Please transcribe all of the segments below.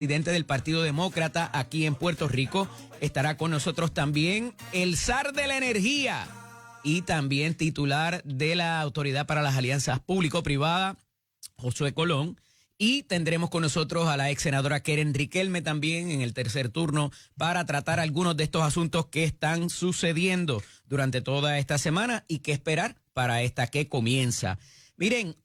presidente del Partido Demócrata aquí en Puerto Rico. Estará con nosotros también el zar de la energía y también titular de la Autoridad para las Alianzas Público-Privada, Josué Colón. Y tendremos con nosotros a la ex senadora Keren Riquelme también en el tercer turno para tratar algunos de estos asuntos que están sucediendo durante toda esta semana y qué esperar para esta que comienza. Miren,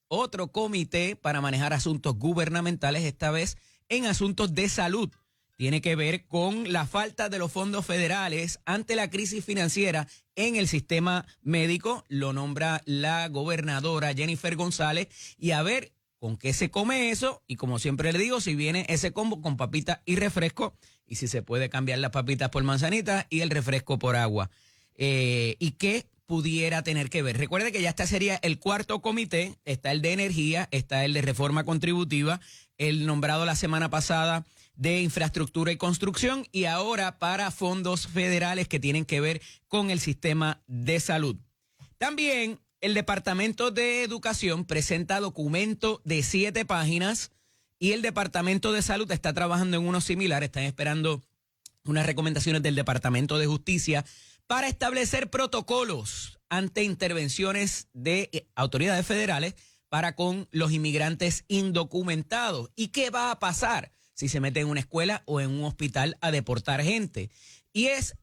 otro comité para manejar asuntos gubernamentales, esta vez en asuntos de salud. Tiene que ver con la falta de los fondos federales ante la crisis financiera en el sistema médico. Lo nombra la gobernadora Jennifer González. Y a ver con qué se come eso. Y como siempre le digo, si viene ese combo con papitas y refresco. Y si se puede cambiar las papitas por manzanitas y el refresco por agua. ¿Y qué pudiera tener que ver? Recuerde que ya este sería el cuarto comité. Está el de energía, está el de reforma contributiva, el nombrado la semana pasada de infraestructura y construcción, y ahora para fondos federales que tienen que ver con el sistema de salud. También el Departamento de Educación presenta documento de 7 páginas y el Departamento de Salud está trabajando en uno similar. Están esperando unas recomendaciones del Departamento de Justicia para establecer protocolos ante intervenciones de autoridades federales para con los inmigrantes indocumentados. ¿Y qué va a pasar si se mete en una escuela o en un hospital a deportar gente? Y es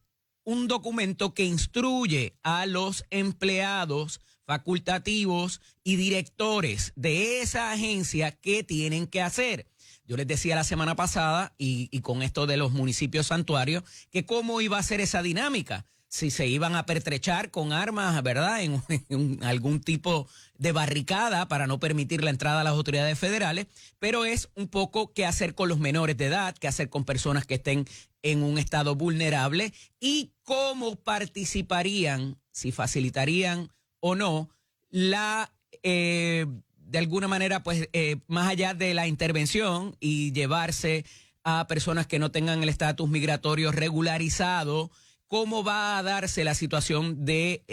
un documento que instruye a los empleados facultativos y directores de esa agencia qué tienen que hacer. Yo les decía la semana pasada, y con esto de los municipios santuarios, que cómo iba a ser esa dinámica. Si se iban a pertrechar con armas, ¿verdad?, en algún tipo de barricada para no permitir la entrada a las autoridades federales, pero es un poco qué hacer con los menores de edad, qué hacer con personas que estén en un estado vulnerable y cómo participarían, si facilitarían o no, de alguna manera, pues, más allá de la intervención y llevarse a personas que no tengan el estatus migratorio regularizado. ¿Cómo va a darse la situación de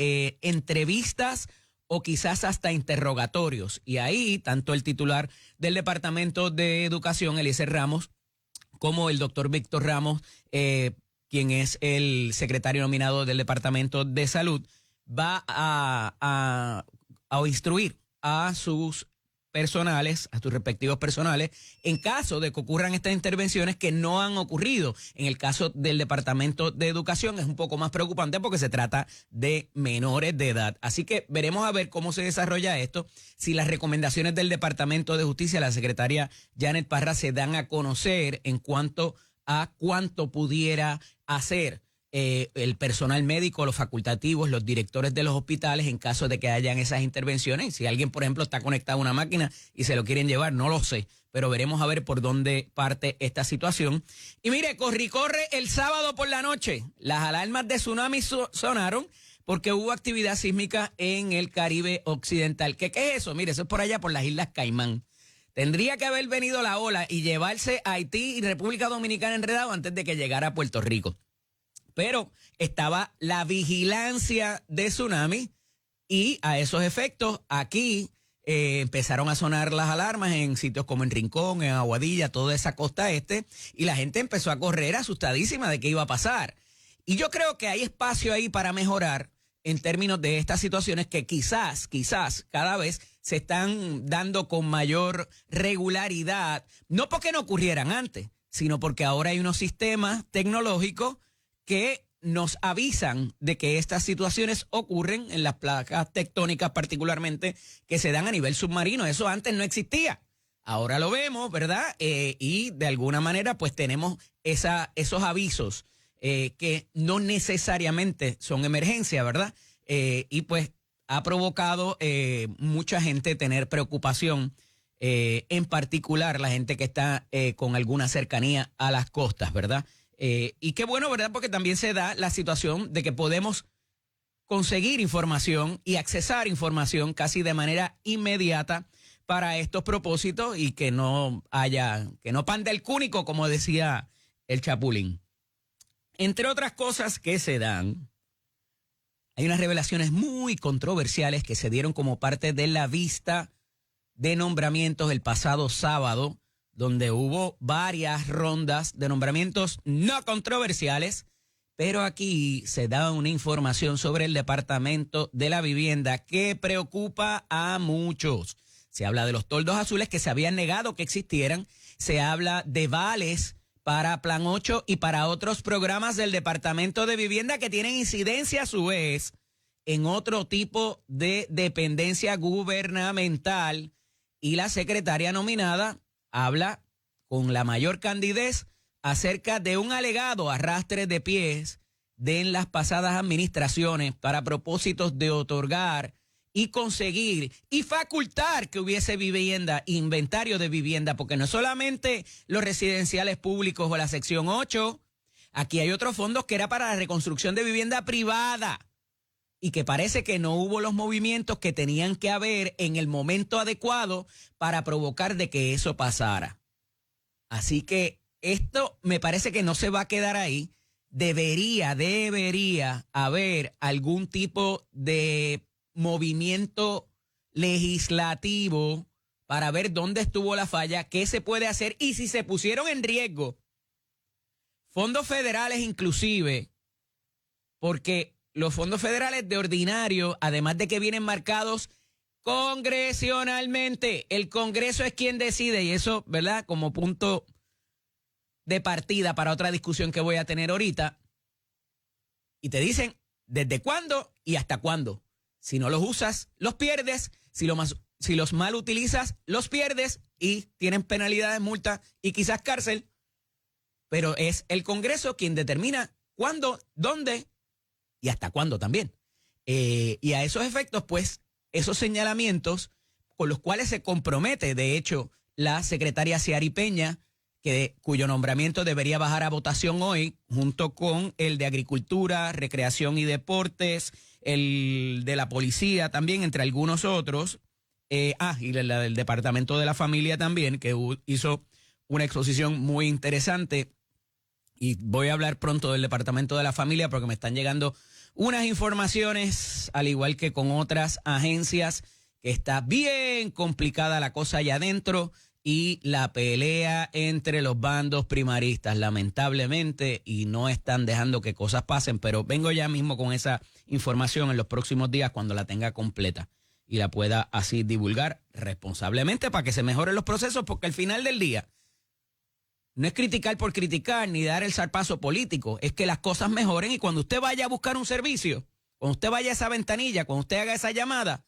entrevistas o quizás hasta interrogatorios? Y ahí, tanto el titular del Departamento de Educación, Eliezer Ramos, como el doctor Víctor Ramos, quien es el secretario nominado del Departamento de Salud, va a instruir a sus personales, a sus respectivos personales, en caso de que ocurran estas intervenciones que no han ocurrido. En el caso del Departamento de Educación es un poco más preocupante porque se trata de menores de edad. Así que veremos a ver cómo se desarrolla esto, si las recomendaciones del Departamento de Justicia, la secretaria Janet Parra, se dan a conocer en cuanto a cuánto pudiera hacer el personal médico, los facultativos, los directores de los hospitales en caso de que hayan esas intervenciones. Si alguien, por ejemplo, está conectado a una máquina y se lo quieren llevar, no lo sé, pero veremos a ver por dónde parte esta situación. Y mire, corre el sábado por la noche. Las alarmas de tsunami sonaron porque hubo actividad sísmica en el Caribe Occidental. ¿Qué es eso? Mire, eso es por allá por las Islas Caimán. Tendría que haber venido la ola y llevarse a Haití y República Dominicana enredado antes de que llegara a Puerto Rico. Pero estaba la vigilancia de tsunami y a esos efectos aquí empezaron a sonar las alarmas en sitios como en Rincón, en Aguadilla, toda esa costa este, y la gente empezó a correr asustadísima de qué iba a pasar. Y yo creo que hay espacio ahí para mejorar en términos de estas situaciones que quizás cada vez se están dando con mayor regularidad, no porque no ocurrieran antes, sino porque ahora hay unos sistemas tecnológicos que nos avisan de que estas situaciones ocurren en las placas tectónicas particularmente que se dan a nivel submarino. Eso antes no existía. Ahora lo vemos, ¿verdad? Y de alguna manera pues tenemos esos avisos que no necesariamente son emergencia, ¿verdad? Y pues ha provocado mucha gente tener preocupación, en particular la gente que está con alguna cercanía a las costas, ¿verdad? Y qué bueno, ¿verdad? Porque también se da la situación de que podemos conseguir información y accesar información casi de manera inmediata para estos propósitos y que no pande el cúnico, como decía el Chapulín. Entre otras cosas que se dan, hay unas revelaciones muy controversiales que se dieron como parte de la vista de nombramientos el pasado sábado, donde hubo varias rondas de nombramientos no controversiales, pero aquí se da una información sobre el Departamento de la Vivienda que preocupa a muchos. Se habla de los toldos azules que se habían negado que existieran, se habla de vales para Plan 8 y para otros programas del Departamento de Vivienda que tienen incidencia a su vez en otro tipo de dependencia gubernamental, y la secretaria nominada habla con la mayor candidez acerca de un alegado arrastre de pies de en las pasadas administraciones para propósitos de otorgar y conseguir y facultar que hubiese vivienda, inventario de vivienda, porque no solamente los residenciales públicos o la sección 8, aquí hay otros fondos que era para la reconstrucción de vivienda privada y que parece que no hubo los movimientos que tenían que haber en el momento adecuado para provocar de que eso pasara. Así que esto me parece que no se va a quedar ahí. Debería haber algún tipo de movimiento legislativo para ver dónde estuvo la falla, qué se puede hacer y si se pusieron en riesgo fondos federales inclusive, porque los fondos federales de ordinario, además de que vienen marcados congresionalmente, el Congreso es quien decide, y eso, ¿verdad?, como punto de partida para otra discusión que voy a tener ahorita, y te dicen desde cuándo y hasta cuándo. Si no los usas, los pierdes. Si los mal utilizas, los pierdes y tienen penalidades, multas y quizás cárcel. Pero es el Congreso quien determina cuándo, dónde y hasta cuándo también. Y a esos efectos, pues, esos señalamientos con los cuales se compromete, de hecho, la secretaria Ciary Peña, cuyo nombramiento debería bajar a votación hoy, junto con el de Agricultura, Recreación y Deportes, el de la Policía también, entre algunos otros, y la del Departamento de la Familia también, que hizo una exposición muy interesante. Y voy a hablar pronto del Departamento de la Familia porque me están llegando unas informaciones, al igual que con otras agencias, que está bien complicada la cosa allá adentro y la pelea entre los bandos primaristas, lamentablemente, y no están dejando que cosas pasen, pero vengo ya mismo con esa información en los próximos días cuando la tenga completa y la pueda así divulgar responsablemente para que se mejoren los procesos, porque al final del día no es criticar por criticar ni dar el zarpazo político, es que las cosas mejoren y cuando usted vaya a buscar un servicio, cuando usted vaya a esa ventanilla, cuando usted haga esa llamada,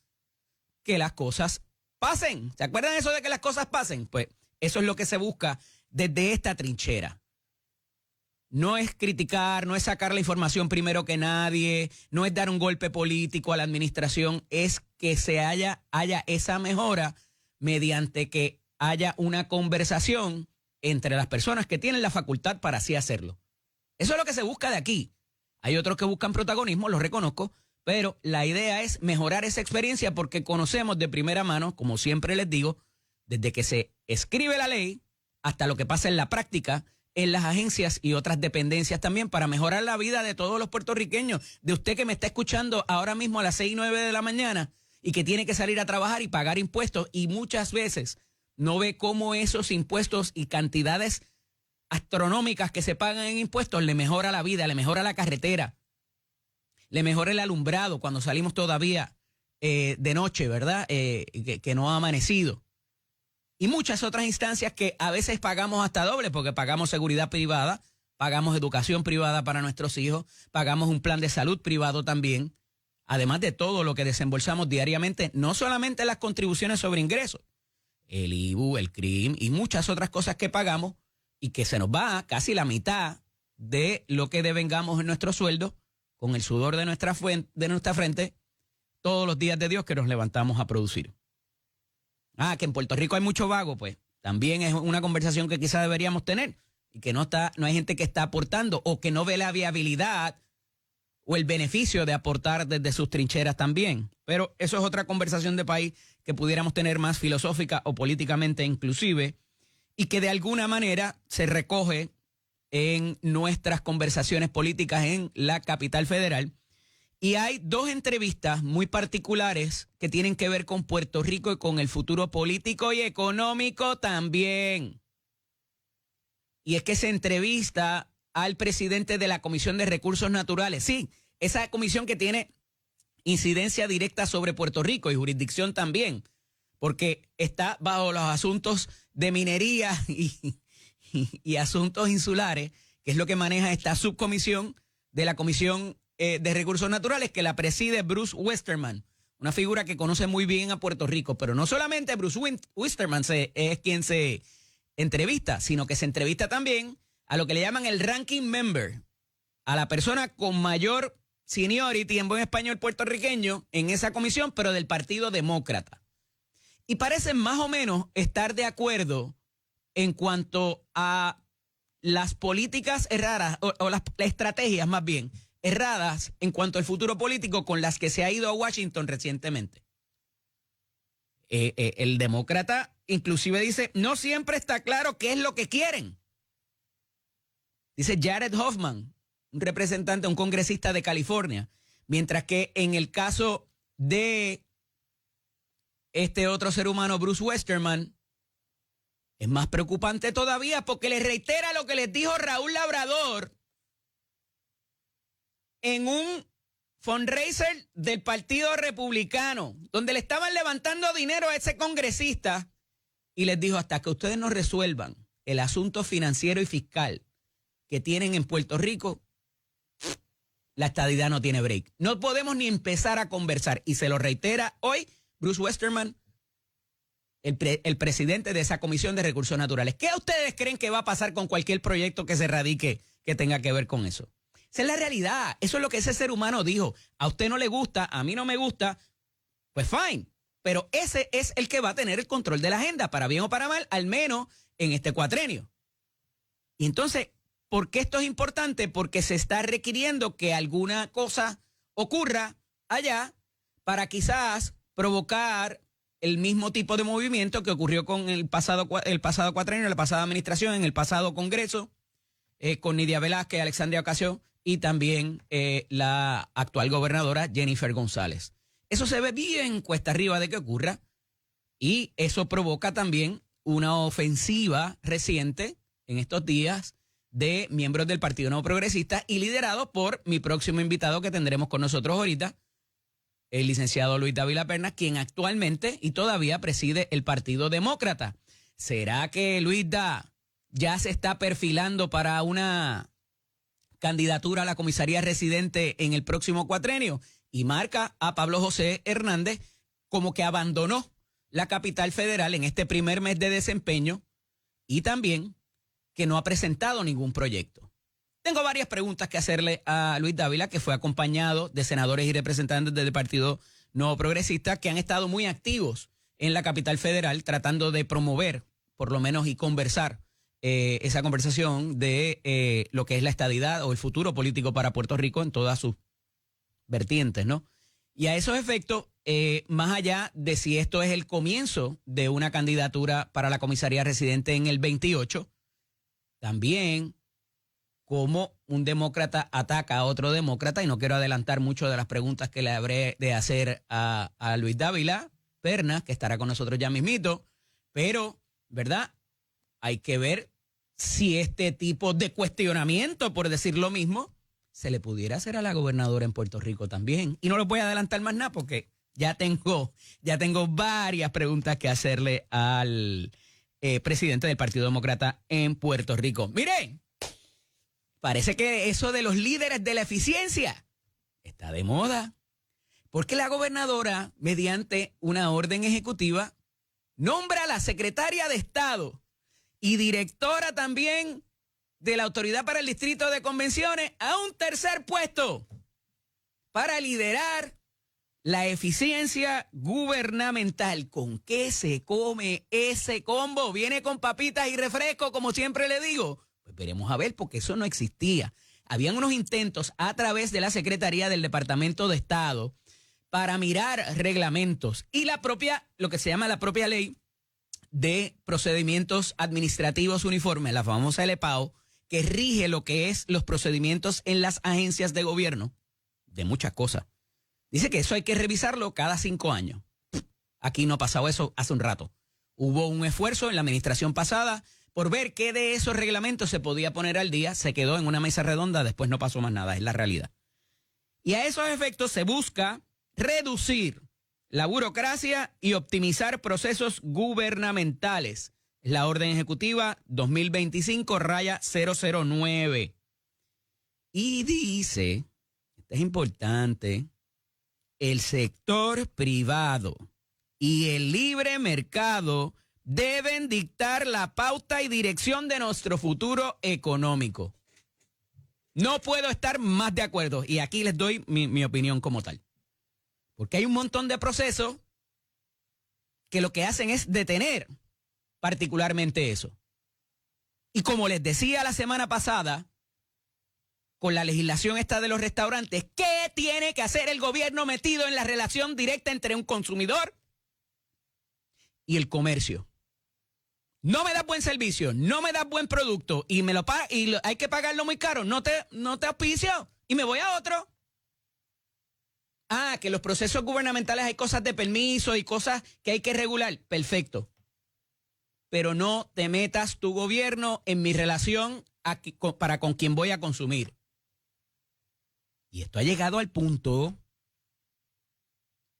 que las cosas pasen. ¿Se acuerdan eso de que las cosas pasen? Pues eso es lo que se busca desde esta trinchera. No es criticar, no es sacar la información primero que nadie, no es dar un golpe político a la administración, es que haya esa mejora mediante que haya una conversación entre las personas que tienen la facultad para así hacerlo. Eso es lo que se busca de aquí. Hay otros que buscan protagonismo, lo reconozco, pero la idea es mejorar esa experiencia porque conocemos de primera mano, como siempre les digo, desde que se escribe la ley hasta lo que pasa en la práctica, en las agencias y otras dependencias también, para mejorar la vida de todos los puertorriqueños, de usted que me está escuchando ahora mismo a las 6:09 de la mañana y que tiene que salir a trabajar y pagar impuestos y muchas veces no ve cómo esos impuestos y cantidades astronómicas que se pagan en impuestos le mejora la vida, le mejora la carretera, le mejora el alumbrado cuando salimos todavía de noche, ¿verdad? Que no ha amanecido. Y muchas otras instancias que a veces pagamos hasta doble porque pagamos seguridad privada, pagamos educación privada para nuestros hijos, pagamos un plan de salud privado también, además de todo lo que desembolsamos diariamente, no solamente las contribuciones sobre ingresos, el IBU, el CRIM y muchas otras cosas que pagamos y que se nos va casi la mitad de lo que devengamos en nuestro sueldo con el sudor de nuestra frente todos los días de Dios que nos levantamos a producir. Que en Puerto Rico hay mucho vago, pues también es una conversación que quizás deberíamos tener y que no hay gente que está aportando o que no ve la viabilidad o el beneficio de aportar desde sus trincheras también. Pero eso es otra conversación de país que pudiéramos tener más filosófica o políticamente inclusive y que de alguna manera se recoge en nuestras conversaciones políticas en la capital federal Y hay dos entrevistas muy particulares que tienen que ver con Puerto Rico y con el futuro político y económico también. Y es que se entrevista al presidente de la Comisión de Recursos Naturales. Sí, esa comisión que tiene incidencia directa sobre Puerto Rico y jurisdicción también, porque está bajo los asuntos de minería y asuntos insulares, que es lo que maneja esta subcomisión de la Comisión de Recursos Naturales, que la preside Bruce Westerman, una figura que conoce muy bien a Puerto Rico. Pero no solamente Bruce Westerman es quien se entrevista, sino que se entrevista también a lo que le llaman el ranking member, a la persona con mayor seniority en buen español puertorriqueño en esa comisión, pero del Partido Demócrata. Y parecen más o menos estar de acuerdo en cuanto a las políticas erradas, o las estrategias más bien, erradas en cuanto al futuro político con las que se ha ido a Washington recientemente. El demócrata inclusive dice, no siempre está claro qué es lo que quieren. Dice Jared Hoffman, un representante, un congresista de California, mientras que en el caso de este otro ser humano, Bruce Westerman, es más preocupante todavía porque le reitera lo que les dijo Raúl Labrador en un fundraiser del Partido Republicano, donde le estaban levantando dinero a ese congresista y les dijo, hasta que ustedes no resuelvan el asunto financiero y fiscal que tienen en Puerto Rico, la estadidad no tiene break. No podemos ni empezar a conversar. Y se lo reitera hoy Bruce Westerman, el presidente de esa Comisión de Recursos Naturales. ¿Qué ustedes creen que va a pasar con cualquier proyecto que se radique que tenga que ver con eso? Esa es la realidad. Eso es lo que ese ser humano dijo. A usted no le gusta, a mí no me gusta, pues fine. Pero ese es el que va a tener el control de la agenda, para bien o para mal, al menos en este cuatrenio. Y entonces, ¿por qué esto es importante? Porque se está requiriendo que alguna cosa ocurra allá para quizás provocar el mismo tipo de movimiento que ocurrió con el pasado cuatrenio, la pasada administración, en el pasado Congreso, con Nidia Velázquez, Alexandria Ocasio y también la actual gobernadora Jennifer González. Eso se ve bien cuesta arriba de que ocurra y eso provoca también una ofensiva reciente en estos días de miembros del Partido Nuevo Progresista y liderado por mi próximo invitado que tendremos con nosotros ahorita, el licenciado Luis Dávila Pernas, quien actualmente y todavía preside el Partido Demócrata. ¿Será que Luis ya se está perfilando para una candidatura a la comisaría residente en el próximo cuatrenio? Y marca a Pablo José Hernández como que abandonó la capital federal en este primer mes de desempeño y también que no ha presentado ningún proyecto. Tengo varias preguntas que hacerle a Luis Dávila, que fue acompañado de senadores y representantes del Partido Nuevo Progresista que han estado muy activos en la capital federal tratando de promover, por lo menos, y conversar esa conversación de lo que es la estadidad o el futuro político para Puerto Rico en todas sus vertientes, ¿no? Y a esos efectos, más allá de si esto es el comienzo de una candidatura para la comisaría residente en el 28, también cómo un demócrata ataca a otro demócrata, y no quiero adelantar mucho de las preguntas que le habré de hacer a Luis Dávila Pernas, que estará con nosotros ya mismito, pero, ¿verdad? Hay que ver si este tipo de cuestionamiento, por decir lo mismo, se le pudiera hacer a la gobernadora en Puerto Rico también. Y no lo voy a adelantar más nada porque ya tengo varias preguntas que hacerle al presidente del Partido Demócrata en Puerto Rico. Miren, parece que eso de los líderes de la eficiencia está de moda, porque la gobernadora, mediante una orden ejecutiva, nombra a la secretaria de Estado y directora también de la Autoridad para el Distrito de Convenciones a un tercer puesto para liderar la eficiencia gubernamental. ¿Con qué se come ese combo? ¿Viene con papitas y refresco, como siempre le digo? Pues veremos a ver, porque eso no existía. Habían unos intentos a través de la Secretaría del Departamento de Estado para mirar reglamentos y lo que se llama la propia ley de procedimientos administrativos uniformes, la famosa LEPAO, que rige lo que es los procedimientos en las agencias de gobierno, de muchas cosas, Dice que eso hay que revisarlo cada 5 años. Aquí no ha pasado eso hace un rato. Hubo un esfuerzo en la administración pasada por ver qué de esos reglamentos se podía poner al día. Se quedó en una mesa redonda, después no pasó más nada, es la realidad. Y a esos efectos se busca reducir la burocracia y optimizar procesos gubernamentales. Es la orden ejecutiva 2025-009. Y dice, esto es importante, el sector privado y el libre mercado deben dictar la pauta y dirección de nuestro futuro económico. No puedo estar más de acuerdo. Y aquí les doy mi opinión como tal. Porque hay un montón de procesos que lo que hacen es detener particularmente eso. Y como les decía la semana pasada, con la legislación esta de los restaurantes, ¿qué tiene que hacer el gobierno metido en la relación directa entre un consumidor y el comercio? No me das buen servicio, no me das buen producto y hay que pagarlo muy caro, no te auspicio y me voy a otro. Que los procesos gubernamentales hay cosas de permiso y cosas que hay que regular. Perfecto. Pero no te metas tu gobierno en mi relación para con quien voy a consumir. Y esto ha llegado al punto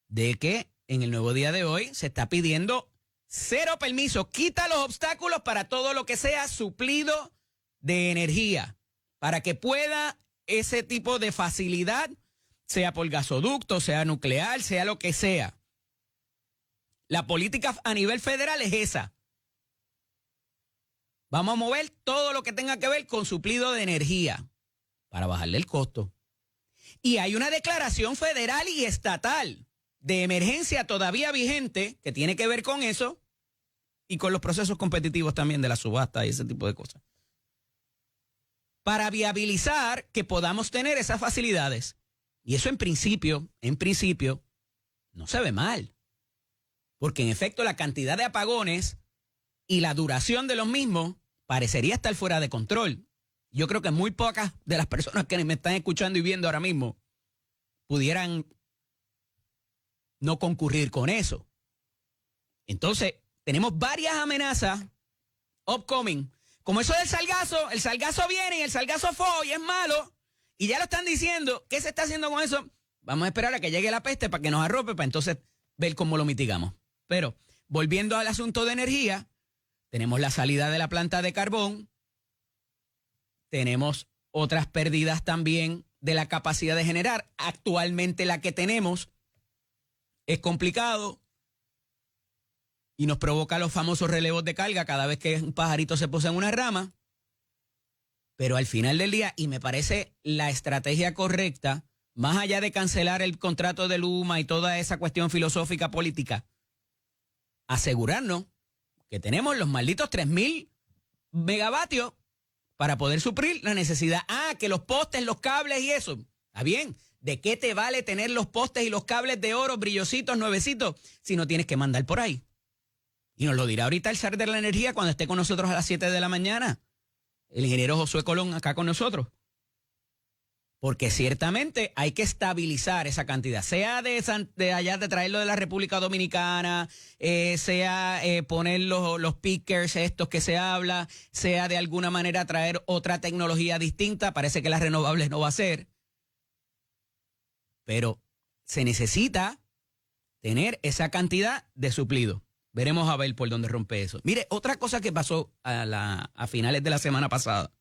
de que en el nuevo día de hoy se está pidiendo 0 permiso. Quita los obstáculos para todo lo que sea suplido de energía, para que pueda ese tipo de facilidad, sea por gasoducto, sea nuclear, sea lo que sea. La política a nivel federal es esa. Vamos a mover todo lo que tenga que ver con suplido de energía para bajarle el costo. Y hay una declaración federal y estatal de emergencia todavía vigente que tiene que ver con eso y con los procesos competitivos también de la subasta y ese tipo de cosas. Para viabilizar que podamos tener esas facilidades. Y eso en principio, no se ve mal. Porque en efecto la cantidad de apagones y la duración de los mismos parecería estar fuera de control. Yo creo que muy pocas de las personas que me están escuchando y viendo ahora mismo pudieran no concurrir con eso. Entonces, tenemos varias amenazas upcoming. Como eso del sargazo, el sargazo viene y el sargazo fue y es malo. Y ya lo están diciendo. ¿Qué se está haciendo con eso? Vamos a esperar a que llegue la peste para que nos arrope, para entonces ver cómo lo mitigamos. Pero, volviendo al asunto de energía, tenemos la salida de la planta de carbón, tenemos otras pérdidas también de la capacidad de generar. Actualmente la que tenemos es complicado y nos provoca los famosos relevos de carga cada vez que un pajarito se posa en una rama. Pero al final del día, y me parece la estrategia correcta, más allá de cancelar el contrato de Luma y toda esa cuestión filosófica política, asegurarnos que tenemos los malditos 3,000 megavatios para poder suplir la necesidad. Que los postes, los cables y eso. Está bien. ¿De qué te vale tener los postes y los cables de oro, brillositos, nuevecitos, si no tienes que mandar por ahí? Y nos lo dirá ahorita el zar de la energía cuando esté con nosotros a las 7 de la mañana. El ingeniero Josué Colón acá con nosotros. Porque ciertamente hay que estabilizar esa cantidad, sea de allá de traerlo de la República Dominicana, sea poner los pickers estos que se habla, sea de alguna manera traer otra tecnología distinta. Parece que las renovables no va a ser. Pero se necesita tener esa cantidad de suplido. Veremos a ver por dónde rompe eso. Mire, otra cosa que pasó a finales de la semana pasada,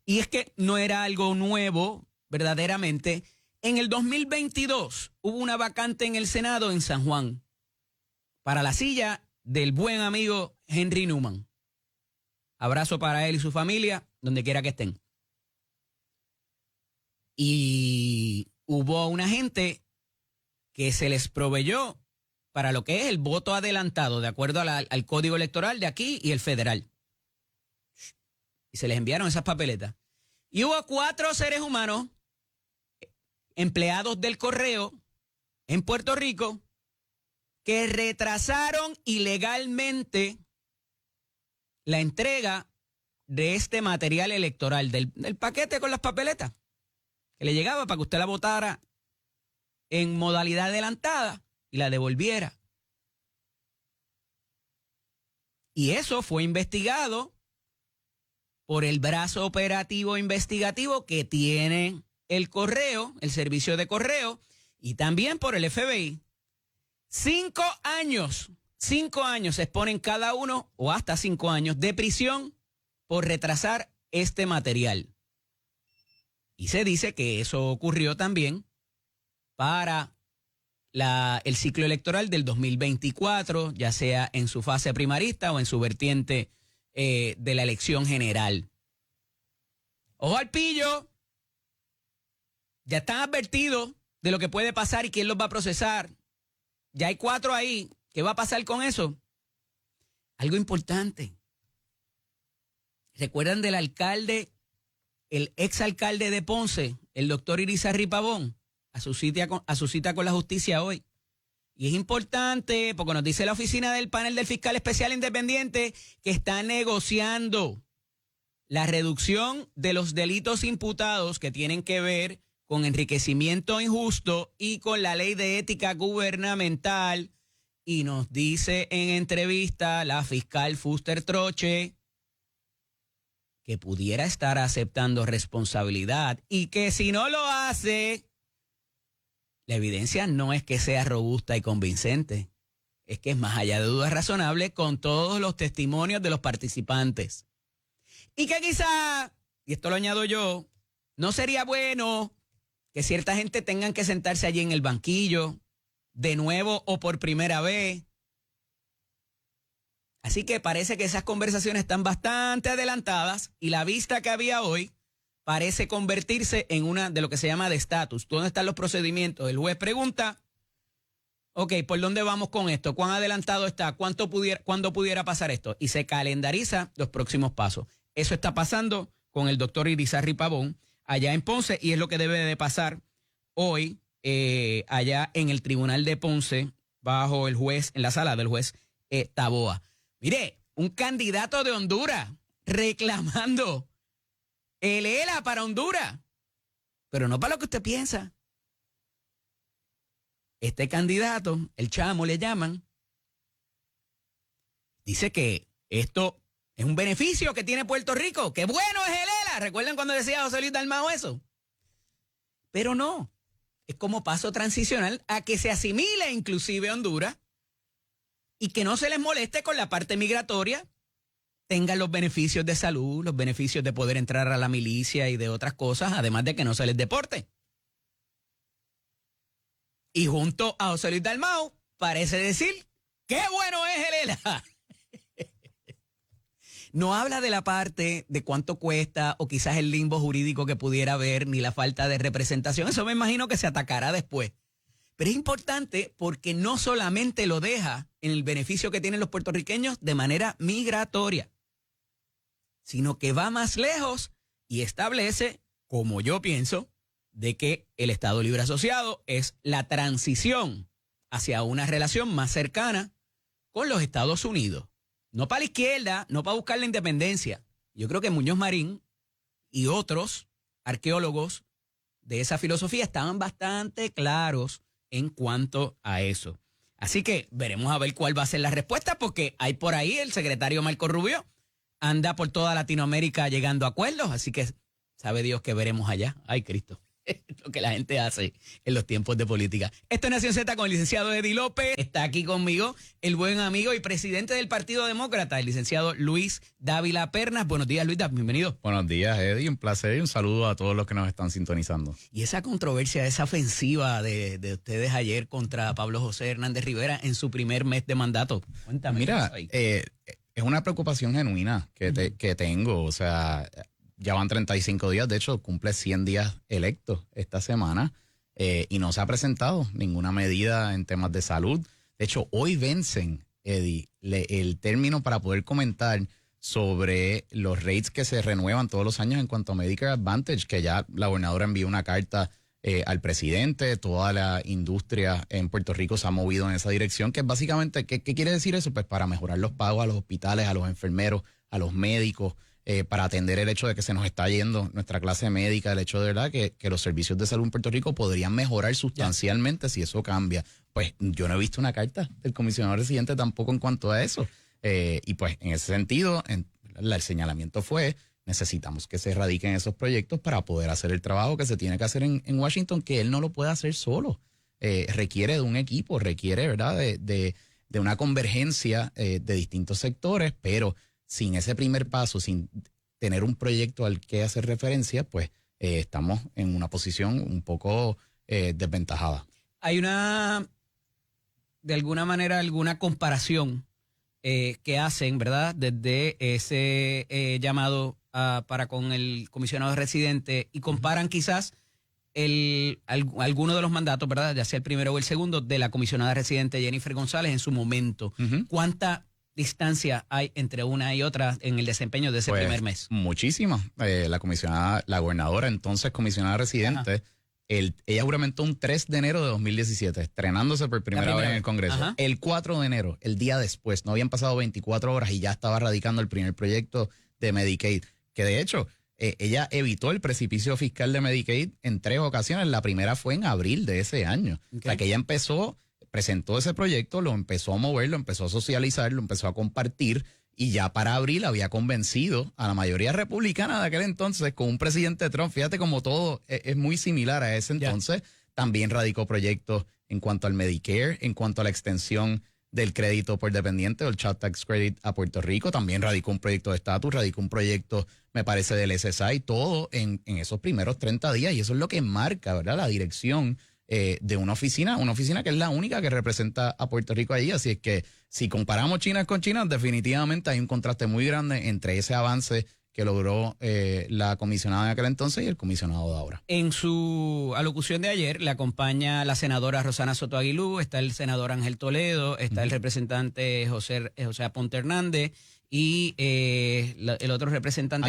y es que no era algo nuevo, verdaderamente. En el 2022 hubo una vacante en el Senado en San Juan para la silla del buen amigo Henry Newman. Abrazo para él y su familia, donde quiera que estén. Y hubo una gente que se les proveyó para lo que es el voto adelantado, de acuerdo al código electoral de aquí y el federal. Y se les enviaron esas papeletas. Y hubo 4 seres humanos, empleados del correo en Puerto Rico, que retrasaron ilegalmente la entrega de este material electoral, del paquete con las papeletas, que le llegaba para que usted la votara en modalidad adelantada y la devolviera. Y eso fue investigado por el brazo operativo investigativo que tiene el correo, el servicio de correo, y también por el FBI. 5 años se exponen cada uno, o hasta 5 años, de prisión por retrasar este material. Y se dice que eso ocurrió también para el ciclo electoral del 2024, ya sea en su fase primarista o en su vertiente de la elección general. ¡Ojo al pillo! Ya están advertidos de lo que puede pasar y quién los va a procesar. Ya hay 4 ahí. ¿Qué va a pasar con eso? Algo importante. ¿Recuerdan del alcalde, el exalcalde de Ponce, el doctor Irizarry Pavón, a su cita con la justicia hoy? Y es importante porque nos dice la oficina del panel del fiscal especial independiente que está negociando la reducción de los delitos imputados que tienen que ver con enriquecimiento injusto y con la ley de ética gubernamental. Y nos dice en entrevista la fiscal Fuster Troche que pudiera estar aceptando responsabilidad y que si no lo hace, la evidencia no es que sea robusta y convincente, es que es más allá de dudas razonables con todos los testimonios de los participantes. Y que quizá, y esto lo añado yo, no sería bueno que cierta gente tengan que sentarse allí en el banquillo, de nuevo o por primera vez. Así que parece que esas conversaciones están bastante adelantadas y la vista que había hoy parece convertirse en una de lo que se llama de estatus. ¿Dónde están los procedimientos? El juez pregunta, ok, ¿por dónde vamos con esto? ¿Cuán adelantado está? ¿Cuándo pudiera pasar esto? Y se calendariza los próximos pasos. Eso está pasando con el doctor Irizarry Pavón allá en Ponce y es lo que debe de pasar hoy allá en el tribunal de Ponce bajo el juez, en la sala del juez Taboa. Mire, un candidato de Honduras reclamando el ELA para Honduras, pero no para lo que usted piensa. Este candidato, el Chamo le llaman, dice que esto es un beneficio que tiene Puerto Rico, que bueno es el ELA. ¿Recuerdan cuando decía José Luis Dalmau eso? Pero no, es como paso transicional a que se asimile inclusive a Honduras y que no se les moleste con la parte migratoria, tengan los beneficios de salud, los beneficios de poder entrar a la milicia y de otras cosas, además de que no se les deporte. Y junto a José Luis Dalmau parece decir, ¡qué bueno es el ELA! No habla de la parte de cuánto cuesta o quizás el limbo jurídico que pudiera haber, ni la falta de representación. Eso me imagino que se atacará después. Pero es importante porque no solamente lo deja en el beneficio que tienen los puertorriqueños de manera migratoria, sino que va más lejos y establece, como yo pienso, de que el Estado Libre Asociado es la transición hacia una relación más cercana con los Estados Unidos. No para la izquierda, no para buscar la independencia. Yo creo que Muñoz Marín y otros arqueólogos de esa filosofía estaban bastante claros en cuanto a eso. Así que veremos a ver cuál va a ser la respuesta, porque hay por ahí el secretario Marco Rubio, anda por toda Latinoamérica llegando a acuerdos, así que sabe Dios que veremos allá. Ay, Cristo. Lo que la gente hace en los tiempos de política. Esto es Nación Z con el licenciado Eddie López. Está aquí conmigo el buen amigo y presidente del Partido Demócrata, el licenciado Luis Dávila Pernas. Buenos días, Luis, bienvenido. Buenos días, Eddie. Un placer y un saludo a todos los que nos están sintonizando. Y esa controversia, esa ofensiva de ustedes ayer contra Pablo José Hernández Rivera en su primer mes de mandato. Cuéntame. Mira, es una preocupación genuina que tengo. O sea, ya van 35 días, de hecho cumple 100 días electos esta semana y no se ha presentado ninguna medida en temas de salud. De hecho, hoy vencen, Eddie, el término para poder comentar sobre los rates que se renuevan todos los años en cuanto a Medicare Advantage, que ya la gobernadora envió una carta al presidente. Toda la industria en Puerto Rico se ha movido en esa dirección, que es básicamente, ¿qué quiere decir eso? Pues para mejorar los pagos a los hospitales, a los enfermeros, a los médicos, para atender el hecho de que se nos está yendo nuestra clase médica, el hecho de verdad que los servicios de salud en Puerto Rico podrían mejorar sustancialmente si eso cambia. Pues yo no he visto una carta del comisionado residente tampoco en cuanto a eso. Y pues en ese sentido, el señalamiento fue: necesitamos que se radiquen esos proyectos para poder hacer el trabajo que se tiene que hacer en Washington, que él no lo puede hacer solo. Requiere de un equipo, requiere, ¿verdad?, de una convergencia de distintos sectores, pero sin ese primer paso, sin tener un proyecto al que hacer referencia, pues estamos en una posición un poco desventajada. Hay de alguna manera, alguna comparación que hacen, ¿verdad?, desde ese llamado para con el comisionado residente, y comparan quizás alguno de los mandatos, ¿verdad?, ya sea el primero o el segundo, de la comisionada residente Jennifer González en su momento. ¿Cuánta distancia hay entre una y otra en el desempeño de ese primer mes? Muchísima. La gobernadora, entonces comisionada residente, ella juramentó un 3 de enero de 2017, estrenándose por primera vez en el Congreso. Ajá. El 4 de enero, el día después, no habían pasado 24 horas y ya estaba radicando el primer proyecto de Medicaid, que de hecho ella evitó el precipicio fiscal de Medicaid en 3 ocasiones. La primera fue en abril de ese año. Okay. O sea, que ella presentó ese proyecto, lo empezó a mover, lo empezó a socializar, lo empezó a compartir, y ya para abril había convencido a la mayoría republicana de aquel entonces, con un presidente Trump. Fíjate como todo es muy similar a ese entonces. También radicó proyectos en cuanto al Medicare, en cuanto a la extensión del crédito por dependiente o el Child Tax Credit a Puerto Rico. También radicó un proyecto de estatus, radicó un proyecto, me parece, del SSI, todo en esos primeros 30 días. Y eso es lo que marca, ¿verdad?, la dirección de una oficina que es la única que representa a Puerto Rico allí. Así es que si comparamos China con China, definitivamente hay un contraste muy grande entre ese avance que logró la comisionada en aquel entonces y el comisionado de ahora. En su alocución de ayer le acompaña la senadora Rosana Soto Aguilú, está el senador Ángel Toledo, está el representante José Aponte Hernández y el otro representante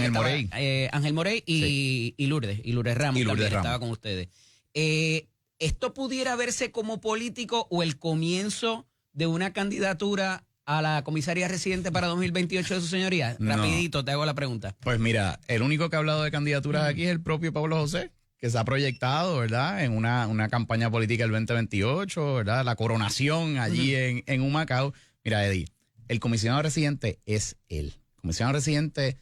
Ángel Morey y Lourdes Ramos, también estaba con ustedes. ¿Esto pudiera verse como político o el comienzo de una candidatura a la comisaría residente para 2028 de su señoría? No. Rapidito, te hago la pregunta. Pues mira, el único que ha hablado de candidaturas aquí es el propio Pablo José, que se ha proyectado, ¿verdad?, en una campaña política del 2028, ¿verdad?, la coronación allí en Humacao. Mira, Eddie, el comisionado residente es él. El comisionado residente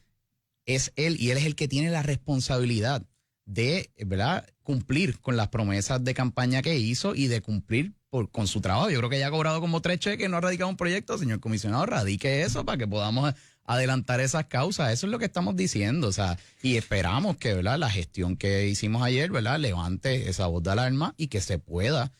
es él, y él es el que tiene la responsabilidad de, ¿verdad?, cumplir con las promesas de campaña que hizo y de cumplir con su trabajo. Yo creo que ya ha cobrado como 3 cheques, no ha radicado un proyecto. Señor comisionado, radique eso para que podamos adelantar esas causas. Eso es lo que estamos diciendo. O sea, y esperamos que, ¿verdad?, la gestión que hicimos ayer, ¿verdad?, levante esa voz de alarma y que se pueda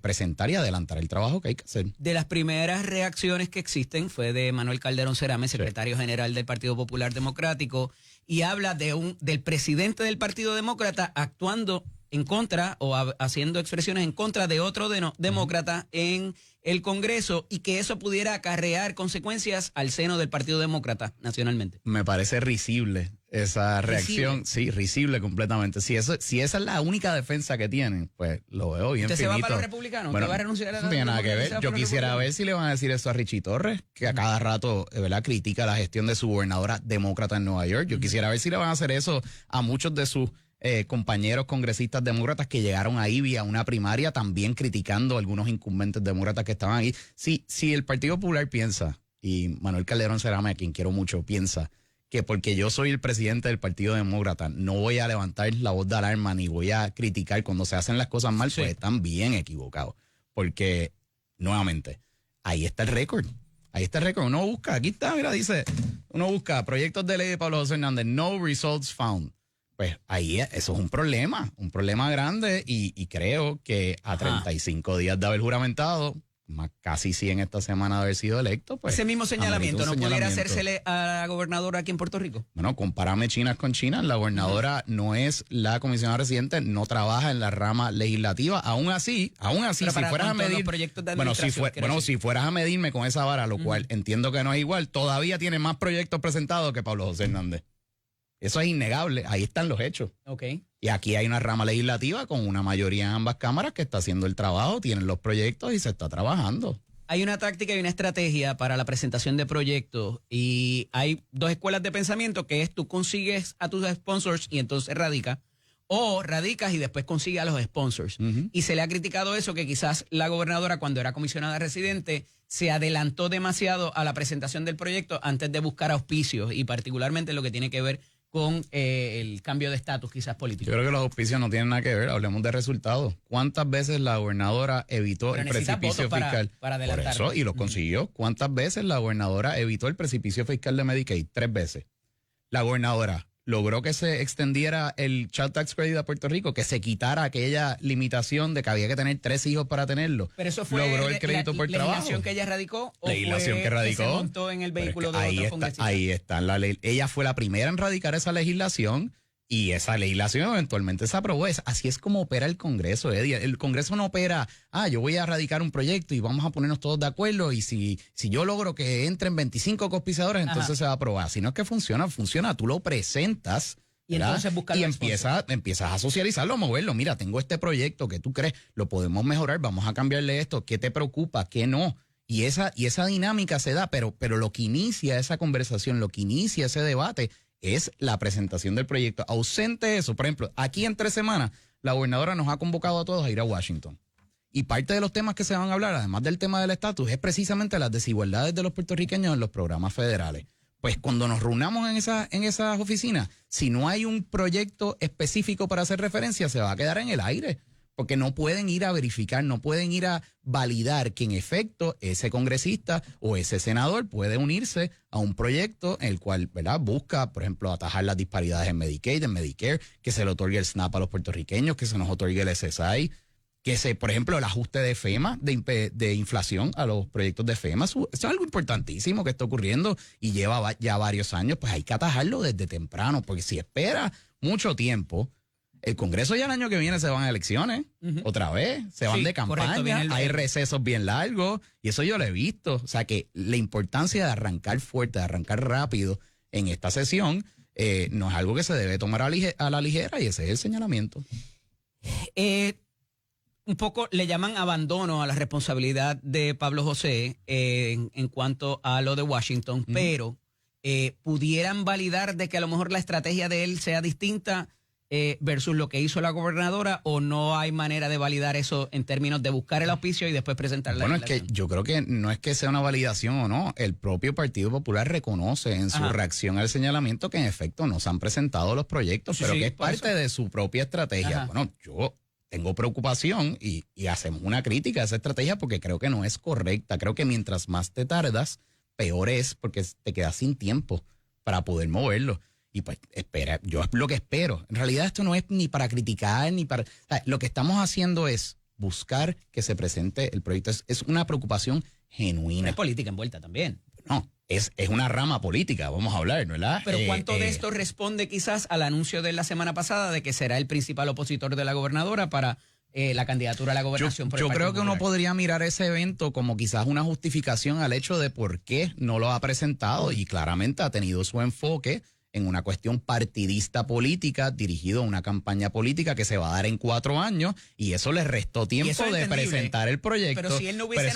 presentar y adelantar el trabajo que hay que hacer. De las primeras reacciones que existen fue de Manuel Calderón Cerame, secretario general del Partido Popular Democrático, y habla del presidente del Partido Demócrata actuando en contra o haciendo expresiones en contra de otro demócrata en el Congreso, y que eso pudiera acarrear consecuencias al seno del Partido Demócrata nacionalmente. Me parece risible esa reacción. Sí, risible completamente. Si esa es la única defensa que tienen, pues lo veo bien. ¿Usted finito. se va para los republicanos? Bueno, ¿Usted va a renunciar a la no tiene nada que ver. Yo quisiera ver si le van a decir eso a Richie Torres, que a cada rato, ¿verdad?, critica la gestión de su gobernadora demócrata en Nueva York. Yo quisiera ver si le van a hacer eso a muchos de sus compañeros congresistas demócratas que llegaron ahí vía una primaria, también criticando a algunos incumbentes demócratas que estaban ahí. Si el Partido Popular piensa, y Manuel Calderón Cerame, a quien quiero mucho, piensa que porque yo soy el presidente del Partido Demócrata no voy a levantar la voz de alarma ni voy a criticar cuando se hacen las cosas mal, pues están bien equivocados. Porque, nuevamente, ahí está el récord. Ahí está el récord. Uno busca, aquí está, mira, dice, uno busca proyectos de ley de Pablo José Hernández, no results found. Pues ahí eso es un problema grande, y creo que a 35 días de haber juramentado, más casi 100 esta semana de haber sido electo, pues... Ese mismo señalamiento no pudiera hacérsele a la gobernadora aquí en Puerto Rico. Bueno, compárame China con China. La gobernadora no es la comisionada residente, no trabaja en la rama legislativa. Aún así, si fueras a medir... si fueras a medirme con esa vara, lo cual entiendo que no es igual, todavía tiene más proyectos presentados que Pablo José Hernández. Eso es innegable, ahí están los hechos. Okay. Y aquí hay una rama legislativa con una mayoría en ambas cámaras que está haciendo el trabajo, tienen los proyectos y se está trabajando. hay una táctica y una estrategia para la presentación de proyectos y hay dos escuelas de pensamiento, que es tú consigues a tus sponsors y entonces radicas, o radicas y después consigues a los sponsors. Y se le ha criticado eso, que quizás la gobernadora, cuando era comisionada residente, se adelantó demasiado a la presentación del proyecto antes de buscar auspicios, y particularmente lo que tiene que ver con el cambio de estatus quizás político. Yo creo que los auspicios no tienen nada que ver, hablemos de resultados. ¿Cuántas veces la gobernadora evitó el precipicio fiscal? Para adelantar. Por eso, y lo consiguió. ¿Cuántas veces la gobernadora evitó el precipicio fiscal de Medicaid? 3 veces. La gobernadora logró que se extendiera el Child Tax Credit a Puerto Rico, que se quitara aquella limitación de que había que tener 3 hijos para tenerlo. Pero eso fue logró el crédito por trabajo. ¿Legislación que ella radicó o legislación fue que radicó, que se montó en el vehículo de otro congresista? Ahí está la ley. Ella fue la primera en radicar esa legislación y esa legislación eventualmente se aprobó. Así es como opera el Congreso, Eddie. El Congreso no opera, yo voy a radicar un proyecto y vamos a ponernos todos de acuerdo, y si yo logro que entren 25 coauspiciadores, entonces se va a aprobar. Si no es que funciona, tú lo presentas. Y entonces y empiezas a socializarlo, a moverlo. Mira, tengo este proyecto que tú crees, lo podemos mejorar, vamos a cambiarle esto, ¿qué te preocupa? ¿Qué no? Y esa dinámica se da, pero lo que inicia esa conversación, lo que inicia ese debate es la presentación del proyecto. Ausente de eso, por ejemplo, aquí en 3 semanas, la gobernadora nos ha convocado a todos a ir a Washington. Y parte de los temas que se van a hablar, además del tema del estatus, es precisamente las desigualdades de los puertorriqueños en los programas federales. Pues cuando nos reunamos en esas oficinas, si no hay un proyecto específico para hacer referencia, se va a quedar en el aire, porque no pueden ir a verificar, no pueden ir a validar que en efecto ese congresista o ese senador puede unirse a un proyecto en el cual, ¿verdad?, busca, por ejemplo, atajar las disparidades en Medicaid, en Medicare, que se le otorgue el SNAP a los puertorriqueños, que se nos otorgue el SSI, por ejemplo, el ajuste de FEMA, de inflación a los proyectos de FEMA. Eso es algo importantísimo que está ocurriendo y lleva ya varios años. Pues hay que atajarlo desde temprano, porque si espera mucho tiempo, el Congreso ya el año que viene se van a elecciones, otra vez, se van de campaña, correcto, hay recesos bien largos, y eso yo lo he visto. O sea que la importancia de arrancar fuerte, de arrancar rápido en esta sesión, no es algo que se debe tomar a la ligera, y ese es el señalamiento. Un poco le llaman abandono a la responsabilidad de Pablo José en cuanto a lo de Washington, pero pudieran validar de que a lo mejor la estrategia de él sea distinta versus lo que hizo la gobernadora, o no hay manera de validar eso en términos de buscar el auspicio y después presentar la legislación. Es que yo creo que no es que sea una validación o no, el propio Partido Popular reconoce en su reacción al señalamiento que en efecto no se han presentado los proyectos, pero que es parte de su propia estrategia. Bueno, yo tengo preocupación y hacemos una crítica a esa estrategia porque creo que no es correcta. Creo que mientras más te tardas, peor es, porque te quedas sin tiempo para poder moverlo. Y pues espera, yo es lo que espero. En realidad esto no es ni para criticar, ni para... O sea, lo que estamos haciendo es buscar que se presente el proyecto. Es una preocupación genuina. Hay política envuelta también. No, es una rama política, vamos a hablar, ¿verdad? Pero ¿cuánto de esto responde quizás al anuncio de la semana pasada de que será el principal opositor de la gobernadora para la candidatura a la gobernación? Yo creo que uno podría mirar ese evento como quizás una justificación al hecho de por qué no lo ha presentado, y claramente ha tenido su enfoque en una cuestión partidista política, dirigido a una campaña política que se va a dar en 4 años, y eso le restó tiempo de presentar el proyecto. Pero si él no hubiese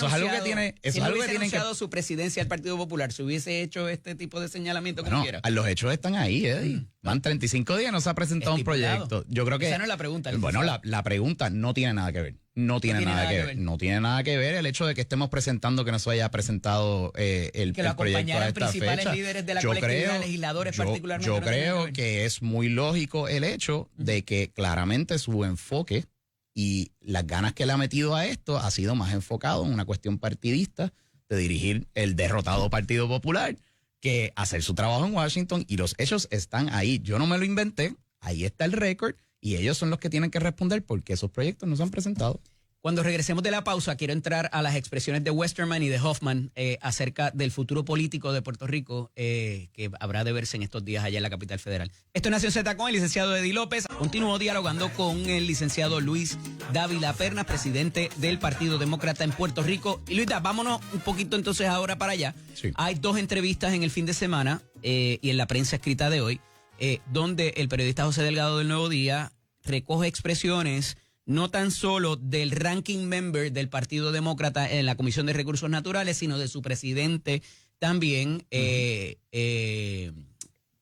anunciado su presidencia al Partido Popular, ¿se hubiese hecho este tipo de señalamiento como quiera? Los hechos están ahí, Eddie. Van 35 días, no se ha presentado un proyecto. Yo creo que... Esa no es la pregunta. Bueno, la pregunta no tiene nada que ver. No tiene nada que ver el hecho de que estemos presentando que no se haya presentado el proyecto a esta fecha. Que lo acompañaran principales líderes de la colectividad, legisladores particularmente. Yo creo que es muy lógico el hecho de que claramente su enfoque y las ganas que le ha metido a esto ha sido más enfocado en una cuestión partidista de dirigir el derrotado Partido Popular que hacer su trabajo en Washington, y los hechos están ahí. Yo no me lo inventé, ahí está el récord. Y ellos son los que tienen que responder porque esos proyectos no se han presentado. Cuando regresemos de la pausa, quiero entrar a las expresiones de Westerman y de Hoffman acerca del futuro político de Puerto Rico, que habrá de verse en estos días allá en la capital federal. Esto es Nación Z con el licenciado Eddie López. Continúo dialogando con el licenciado Luis Dávila Pernas, presidente del Partido Demócrata en Puerto Rico. Y Luis, vámonos un poquito entonces ahora para allá. Sí. Hay 2 entrevistas en el fin de semana y en la prensa escrita de hoy, donde el periodista José Delgado del Nuevo Día recoge expresiones no tan solo del ranking member del Partido Demócrata en la Comisión de Recursos Naturales, sino de su presidente también,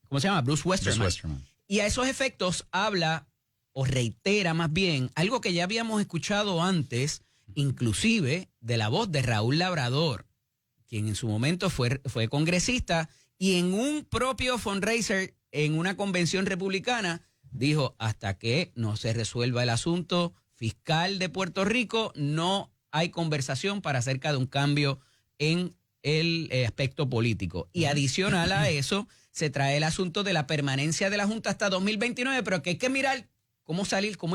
¿cómo se llama? Bruce Westerman. Y a esos efectos habla o reitera más bien algo que ya habíamos escuchado antes, inclusive de la voz de Raúl Labrador, quien en su momento fue congresista y en un propio fundraiser en una convención republicana dijo, hasta que no se resuelva el asunto fiscal de Puerto Rico, no hay conversación para acerca de un cambio en el aspecto político. Y adicional a eso, se trae el asunto de la permanencia de la Junta hasta 2029, pero que hay que mirar cómo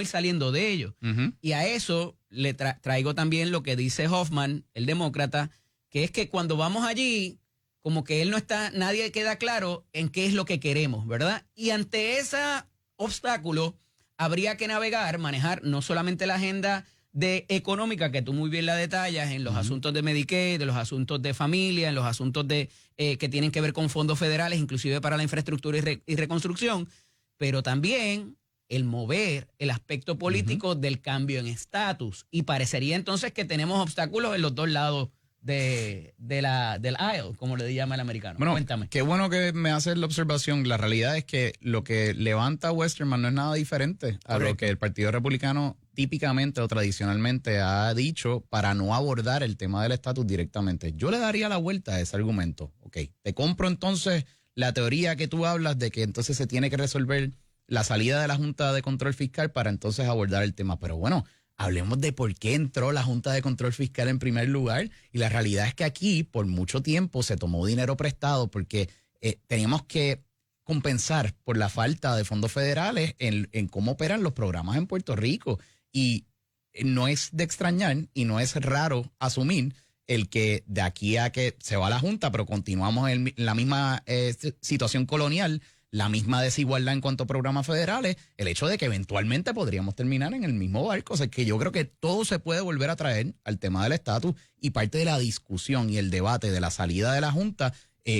ir saliendo de ello. Y a eso le traigo también lo que dice Hoffman, el demócrata, que es que cuando vamos allí, como que nadie queda claro en qué es lo que queremos, ¿verdad? Y ante ese obstáculo, habría que manejar no solamente la agenda económica, que tú muy bien la detallas, en los asuntos de Medicaid, de los asuntos de familia, en los asuntos que tienen que ver con fondos federales, inclusive para la infraestructura y reconstrucción, pero también el mover el aspecto político del cambio en estatus. Y parecería entonces que tenemos obstáculos en los dos lados del aisle, como le llama el americano. Bueno, cuéntame. Qué bueno que me haces la observación. La realidad es que lo que levanta Westerman no es nada diferente a lo que el Partido Republicano típicamente o tradicionalmente ha dicho para no abordar el tema del estatus directamente. Yo le daría la vuelta a ese argumento. Ok, te compro entonces la teoría que tú hablas de que entonces se tiene que resolver la salida de la Junta de Control Fiscal para entonces abordar el tema. Pero bueno, hablemos de por qué entró la Junta de Control Fiscal en primer lugar. Y la realidad es que aquí por mucho tiempo se tomó dinero prestado porque teníamos que compensar por la falta de fondos federales en cómo operan los programas en Puerto Rico. Y no es de extrañar y no es raro asumir el que de aquí a que se va la Junta, pero continuamos en la misma situación colonial, la misma desigualdad en cuanto a programas federales, el hecho de que eventualmente podríamos terminar en el mismo barco. O sea, que yo creo que todo se puede volver a traer al tema del estatus y parte de la discusión y el debate de la salida de la Junta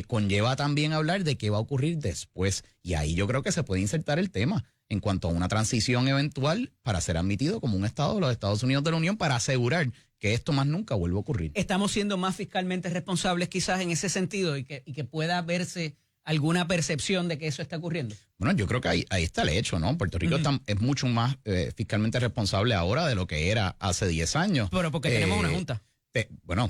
conlleva también hablar de qué va a ocurrir después. Y ahí yo creo que se puede insertar el tema en cuanto a una transición eventual para ser admitido como un estado de los Estados Unidos de la Unión para asegurar que esto más nunca vuelva a ocurrir. Estamos siendo más fiscalmente responsables quizás en ese sentido y que pueda verse alguna percepción de que eso está ocurriendo. Bueno, yo creo que ahí está el hecho, ¿no? Puerto Rico es mucho más fiscalmente responsable ahora de lo que era hace 10 años. Pero porque tenemos una junta.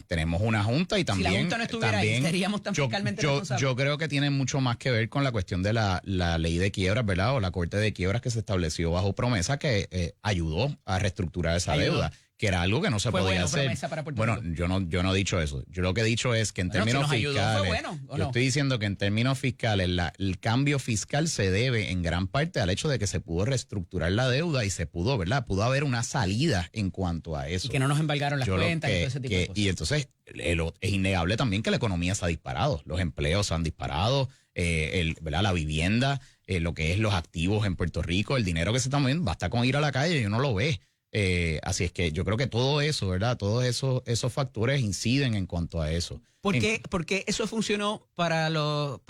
Tenemos una junta y también... Si la junta no estuviera ahí, seríamos tan fiscalmente responsables. Yo creo que tiene mucho más que ver con la cuestión de la ley de quiebras, ¿verdad? O la corte de quiebras que se estableció bajo promesa que ayudó a reestructurar esa deuda, que era algo que no se podía hacer. Bueno, yo no he dicho eso. Yo lo que he dicho es que en términos fiscales, yo estoy diciendo que en términos fiscales el cambio fiscal se debe en gran parte al hecho de que se pudo reestructurar la deuda y se pudo, ¿verdad? Pudo haber una salida en cuanto a eso. Y que no nos embargaron las cuentas y todo ese tipo de cosas. Y entonces es innegable también que la economía se ha disparado. Los empleos se han disparado, ¿verdad? La vivienda, lo que es los activos en Puerto Rico, el dinero que se está moviendo, basta con ir a la calle y uno lo ve. Así es que yo creo que todo eso, ¿verdad? Todos esos factores inciden en cuanto a eso. Porque eso funcionó para los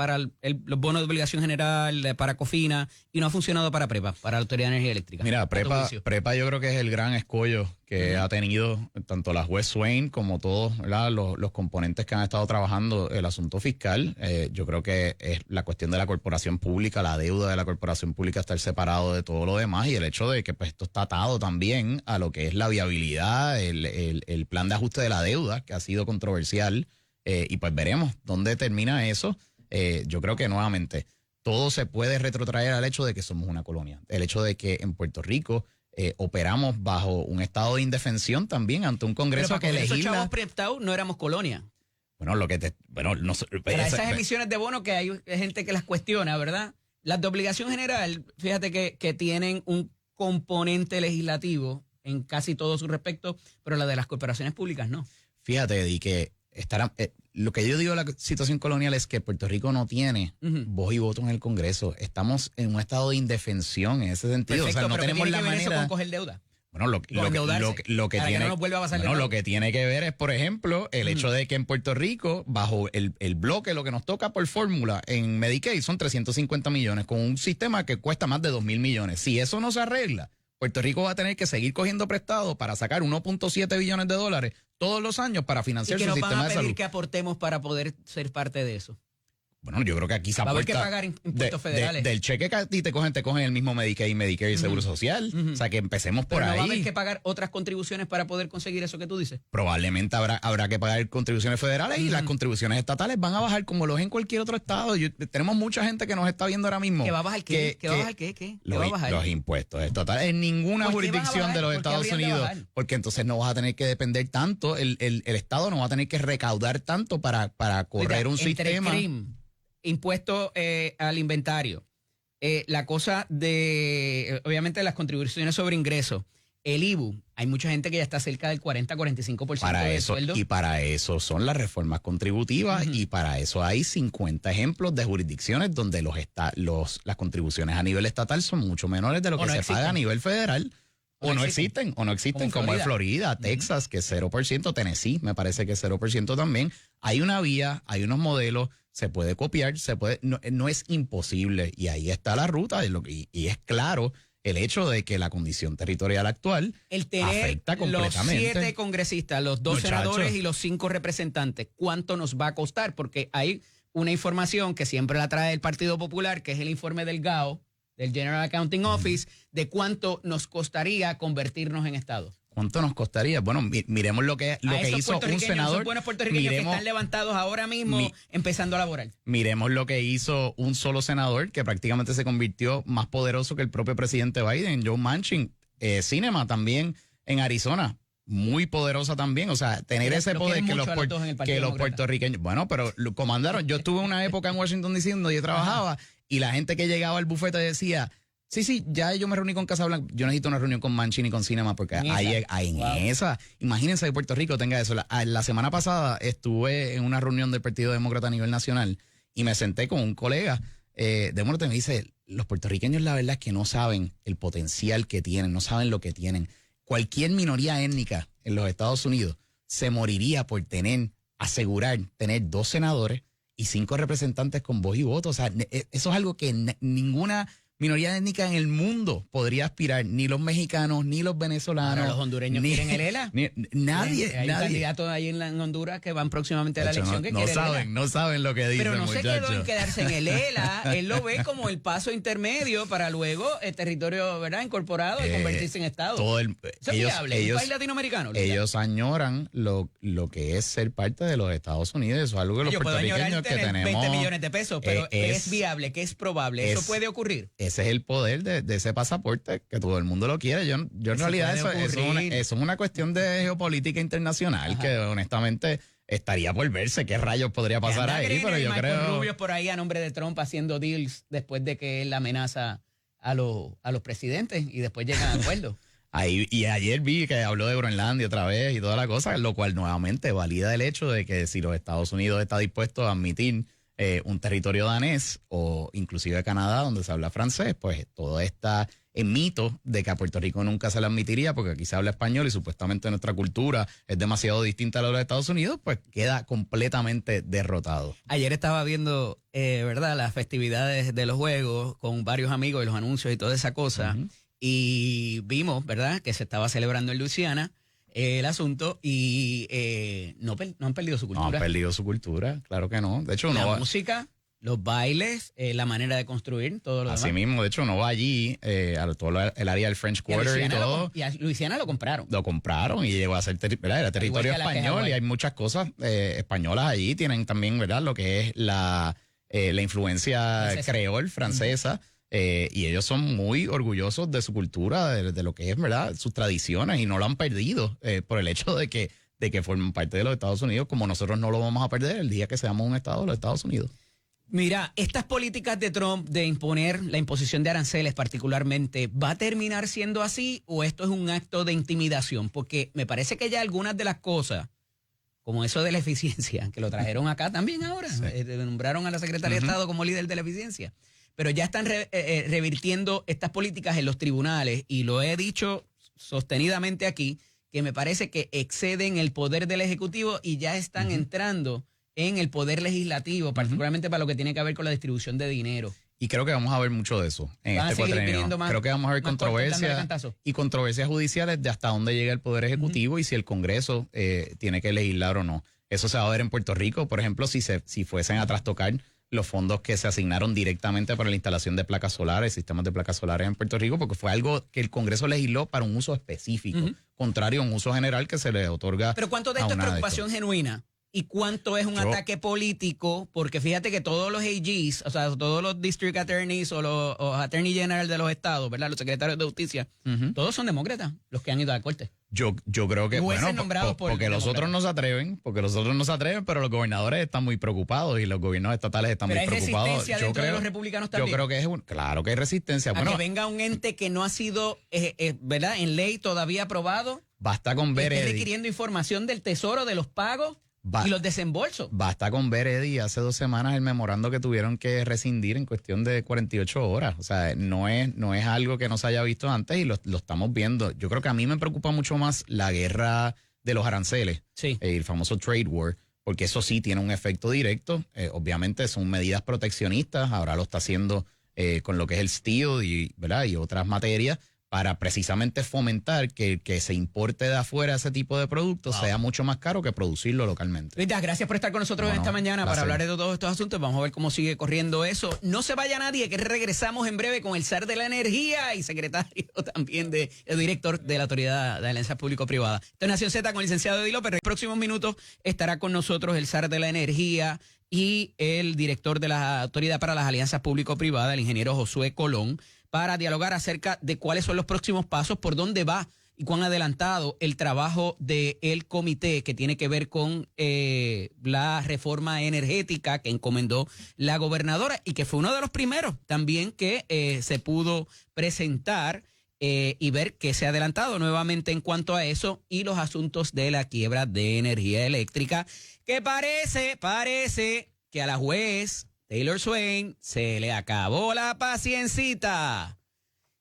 bonos de obligación general, para COFINA, y no ha funcionado para PREPA, para la Autoridad de Energía Eléctrica. Mira, PREPA yo creo que es el gran escollo que ha tenido tanto la juez Swain como todos, ¿verdad? Los componentes que han estado trabajando el asunto fiscal. Yo creo que es la cuestión de la corporación pública, la deuda de la corporación pública estar separado de todo lo demás y el hecho de que pues, esto está atado también a lo que es la viabilidad, el plan de ajuste de la deuda, que ha sido controversial. Y pues veremos dónde termina eso. Yo creo que nuevamente todo se puede retrotraer al hecho de que somos una colonia. El hecho de que en Puerto Rico operamos bajo un estado de indefensión también ante un Congreso que legisla. Esos chavos prestados no éramos colonia. Bueno, para esas emisiones de bono que hay gente que las cuestiona, ¿verdad? Las de obligación general, fíjate que tienen un componente legislativo en casi todo su respecto, pero la de las corporaciones públicas no. Fíjate, Eddie, que lo que yo digo de la situación colonial es que Puerto Rico no tiene voz y voto en el Congreso. Estamos en un estado de indefensión en ese sentido. Perfecto, o sea, no tenemos la manera. Eso con coger deuda. Bueno, lo que tiene que ver es, por ejemplo, el hecho de que en Puerto Rico, bajo el bloque, lo que nos toca por fórmula en Medicaid son 350 millones, con un sistema que cuesta más de 2,000 millones. Si eso no se arregla, Puerto Rico va a tener que seguir cogiendo prestado para sacar 1.7 billones de dólares todos los años para financiar su sistema de salud. ¿Y que nos van a pedir que aportemos para poder ser parte de eso? Bueno, yo creo que aquí se va a haber aporta que pagar impuestos federales. Del cheque que a ti te cogen el mismo Medicaid, Medicare y Seguro Social. O sea, que empecemos por ahí. ¿No va a haber que pagar otras contribuciones para poder conseguir eso que tú dices? Probablemente habrá que pagar contribuciones federales y las contribuciones estatales van a bajar como lo es en cualquier otro estado. Tenemos mucha gente que nos está viendo ahora mismo. ¿Que va a bajar qué? ¿Que va a bajar qué? ¿Qué va a bajar? Los impuestos estatales en ninguna jurisdicción de los Estados Unidos. Porque entonces no vas a tener que depender tanto, el Estado no va a tener que recaudar tanto para correr un sistema. Impuesto al inventario, la cosa de, obviamente, las contribuciones sobre ingresos, el IBU, hay mucha gente que ya está cerca del 40-45% del sueldo. Y para eso son las reformas contributivas y para eso hay 50 ejemplos de jurisdicciones donde las contribuciones a nivel estatal son mucho menores de lo que se paga a nivel federal. O no existen, como en Florida, Texas, que es 0%, Tennessee, me parece que es 0% también. Hay una vía, hay unos modelos, se puede copiar, no es imposible. Y ahí está la ruta, y es claro el hecho de que la condición territorial actual afecta completamente. Los 7 congresistas, los 2 senadores y los 5 representantes, ¿cuánto nos va a costar? Porque hay una información que siempre la trae el Partido Popular, que es el informe del GAO, del General Accounting Office, de cuánto nos costaría convertirnos en Estado. ¿Cuánto nos costaría? Bueno, miremos lo que hizo un senador. Esos buenos puertorriqueños que están levantados ahora mismo empezando a laborar. Miremos lo que hizo un solo senador que prácticamente se convirtió más poderoso que el propio presidente Biden, Joe Manchin. Sinema también en Arizona, muy poderosa también. O sea, tener ese poder que los puertorriqueños... Bueno, pero lo comandaron. Yo estuve una época en Washington DC donde yo trabajaba y la gente que llegaba al bufete decía... Sí, ya yo me reuní con Casablanca. Yo necesito una reunión con Manchin y con Sinema porque esa. Imagínense que Puerto Rico tenga eso. La semana pasada estuve en una reunión del Partido Demócrata a nivel nacional y me senté con un colega demócrata y me dice, los puertorriqueños la verdad es que no saben el potencial que tienen, no saben lo que tienen. Cualquier minoría étnica en los Estados Unidos se moriría por asegurar tener 2 senadores y 5 representantes con voz y voto. O sea, eso es algo que ninguna minoría étnica en el mundo podría aspirar, ni los mexicanos, ni los venezolanos. Ahora los hondureños quieren el ELA. Nadie. Hay candidatos ahí en Honduras que van próximamente a la elección que quieren el ELA. No saben lo que dicen, pero no muchachos. se quedó en quedarse en el ELA. Él lo ve como el paso intermedio para luego el territorio, ¿verdad?, incorporado y convertirse en Estado. ¿Eso es viable? ¿Un país latinoamericano? Ellos añoran lo que es ser parte de los Estados Unidos. Eso es algo que los puertorriqueños que tenemos 20 millones de pesos, pero es viable, que es probable. ¿Eso puede ocurrir? Ese es el poder de ese pasaporte, que todo el mundo lo quiere. Yo en realidad eso es una cuestión de geopolítica internacional que honestamente estaría por verse qué rayos podría pasar ahí, pero yo creo... Rubio por ahí a nombre de Trump haciendo deals después de que él amenaza a los presidentes y después llegan a acuerdos. Y ayer vi que habló de Groenlandia otra vez y toda la cosa, lo cual nuevamente valida el hecho de que si los Estados Unidos está dispuesto a admitir un territorio danés o inclusive Canadá donde se habla francés, pues todo está en mito de que a Puerto Rico nunca se le admitiría porque aquí se habla español y supuestamente nuestra cultura es demasiado distinta a la de los Estados Unidos, pues queda completamente derrotado. Ayer estaba viendo, ¿verdad?, las festividades de los Juegos con varios amigos y los anuncios y toda esa cosa, y vimos, ¿verdad?, que se estaba celebrando en Luisiana el asunto y no han perdido su cultura. No han perdido su cultura, claro que no. De hecho, la música, los bailes, la manera de construir, todo lo demás. Así mismo, de hecho, uno va allí, a todo el área del French Quarter y todo. Y a Luisiana lo compraron. Lo compraron y llegó a ser era territorio español y hay muchas cosas españolas allí. Tienen también, ¿verdad?, lo que es la influencia creol francesa. Y ellos son muy orgullosos de su cultura, de lo que es, ¿verdad?, sus tradiciones, y no lo han perdido por el hecho de que forman parte de los Estados Unidos, como nosotros no lo vamos a perder el día que seamos un estado de los Estados Unidos. Mira, estas políticas de Trump de imponer la imposición de aranceles particularmente, ¿va a terminar siendo así o esto es un acto de intimidación? Porque me parece que ya algunas de las cosas, como eso de la eficiencia, que lo trajeron acá también ahora, nombraron a la Secretaría de Estado como líder de la eficiencia, pero ya están revirtiendo estas políticas en los tribunales y lo he dicho sostenidamente aquí, que me parece que exceden el poder del Ejecutivo y ya están entrando en el poder legislativo, particularmente para lo que tiene que ver con la distribución de dinero. Y creo que vamos a ver mucho de eso en Van a este seguir cuatrienio. viniendo más- Creo que vamos a ver más cortes dándole controversias cantazo. y controversias judiciales de hasta dónde llega el Poder Ejecutivo y si el Congreso tiene que legislar o no. Eso se va a ver en Puerto Rico, por ejemplo, si fuesen a trastocar los fondos que se asignaron directamente para la instalación de placas solares, sistemas de placas solares en Puerto Rico, porque fue algo que el Congreso legisló para un uso específico, contrario a un uso general que se le otorga. Pero ¿cuánto de a esto es una de preocupación estos. genuina? ¿Y cuánto es un ataque político? Porque fíjate que todos los AGs, o sea, todos los district attorneys o los attorney general de los estados, ¿verdad? Los secretarios de justicia, todos son demócratas, los que han ido a la corte. Yo creo que, Jueces bueno, nombrados por porque los otros no se atreven, pero los gobernadores están muy preocupados y los gobiernos estatales están Pero muy hay preocupados. resistencia dentro de los republicanos también. Yo creo que claro que hay resistencia. A Bueno, que venga un ente que no ha sido, ¿verdad? En ley todavía aprobado, basta con ver, esté Eddie. requiriendo información del tesoro, de los pagos y los desembolsos. Basta con ver, Eddie, hace 2 semanas el memorando que tuvieron que rescindir en cuestión de 48 horas. O sea, no es algo que no se haya visto antes y lo estamos viendo. Yo creo que a mí me preocupa mucho más la guerra de los aranceles, Sí. el famoso trade war, porque eso sí tiene un efecto directo. Obviamente son medidas proteccionistas, ahora lo está haciendo con lo que es el steel ¿verdad? Y otras materias, para precisamente fomentar que se importe de afuera ese tipo de productos sea mucho más caro que producirlo localmente. Rita, gracias por estar con nosotros esta mañana para hablar de todos estos asuntos. Vamos a ver cómo sigue corriendo eso. No se vaya nadie, que regresamos en breve con el zar de la energía y secretario también el director de la Autoridad de Alianzas Público-Privadas. Esto es Nación Z con el licenciado Eddie López. En los próximos minutos estará con nosotros el zar de la energía y el director de la Autoridad para las Alianzas Público-Privadas, el ingeniero Josué Colón, para dialogar acerca de cuáles son los próximos pasos, por dónde va y cuán adelantado el trabajo del comité que tiene que ver con la reforma energética que encomendó la gobernadora y que fue uno de los primeros también que se pudo presentar y ver que se ha adelantado nuevamente en cuanto a eso y los asuntos de la quiebra de energía eléctrica, que parece que a la juez Taylor Swain se le acabó la paciencita.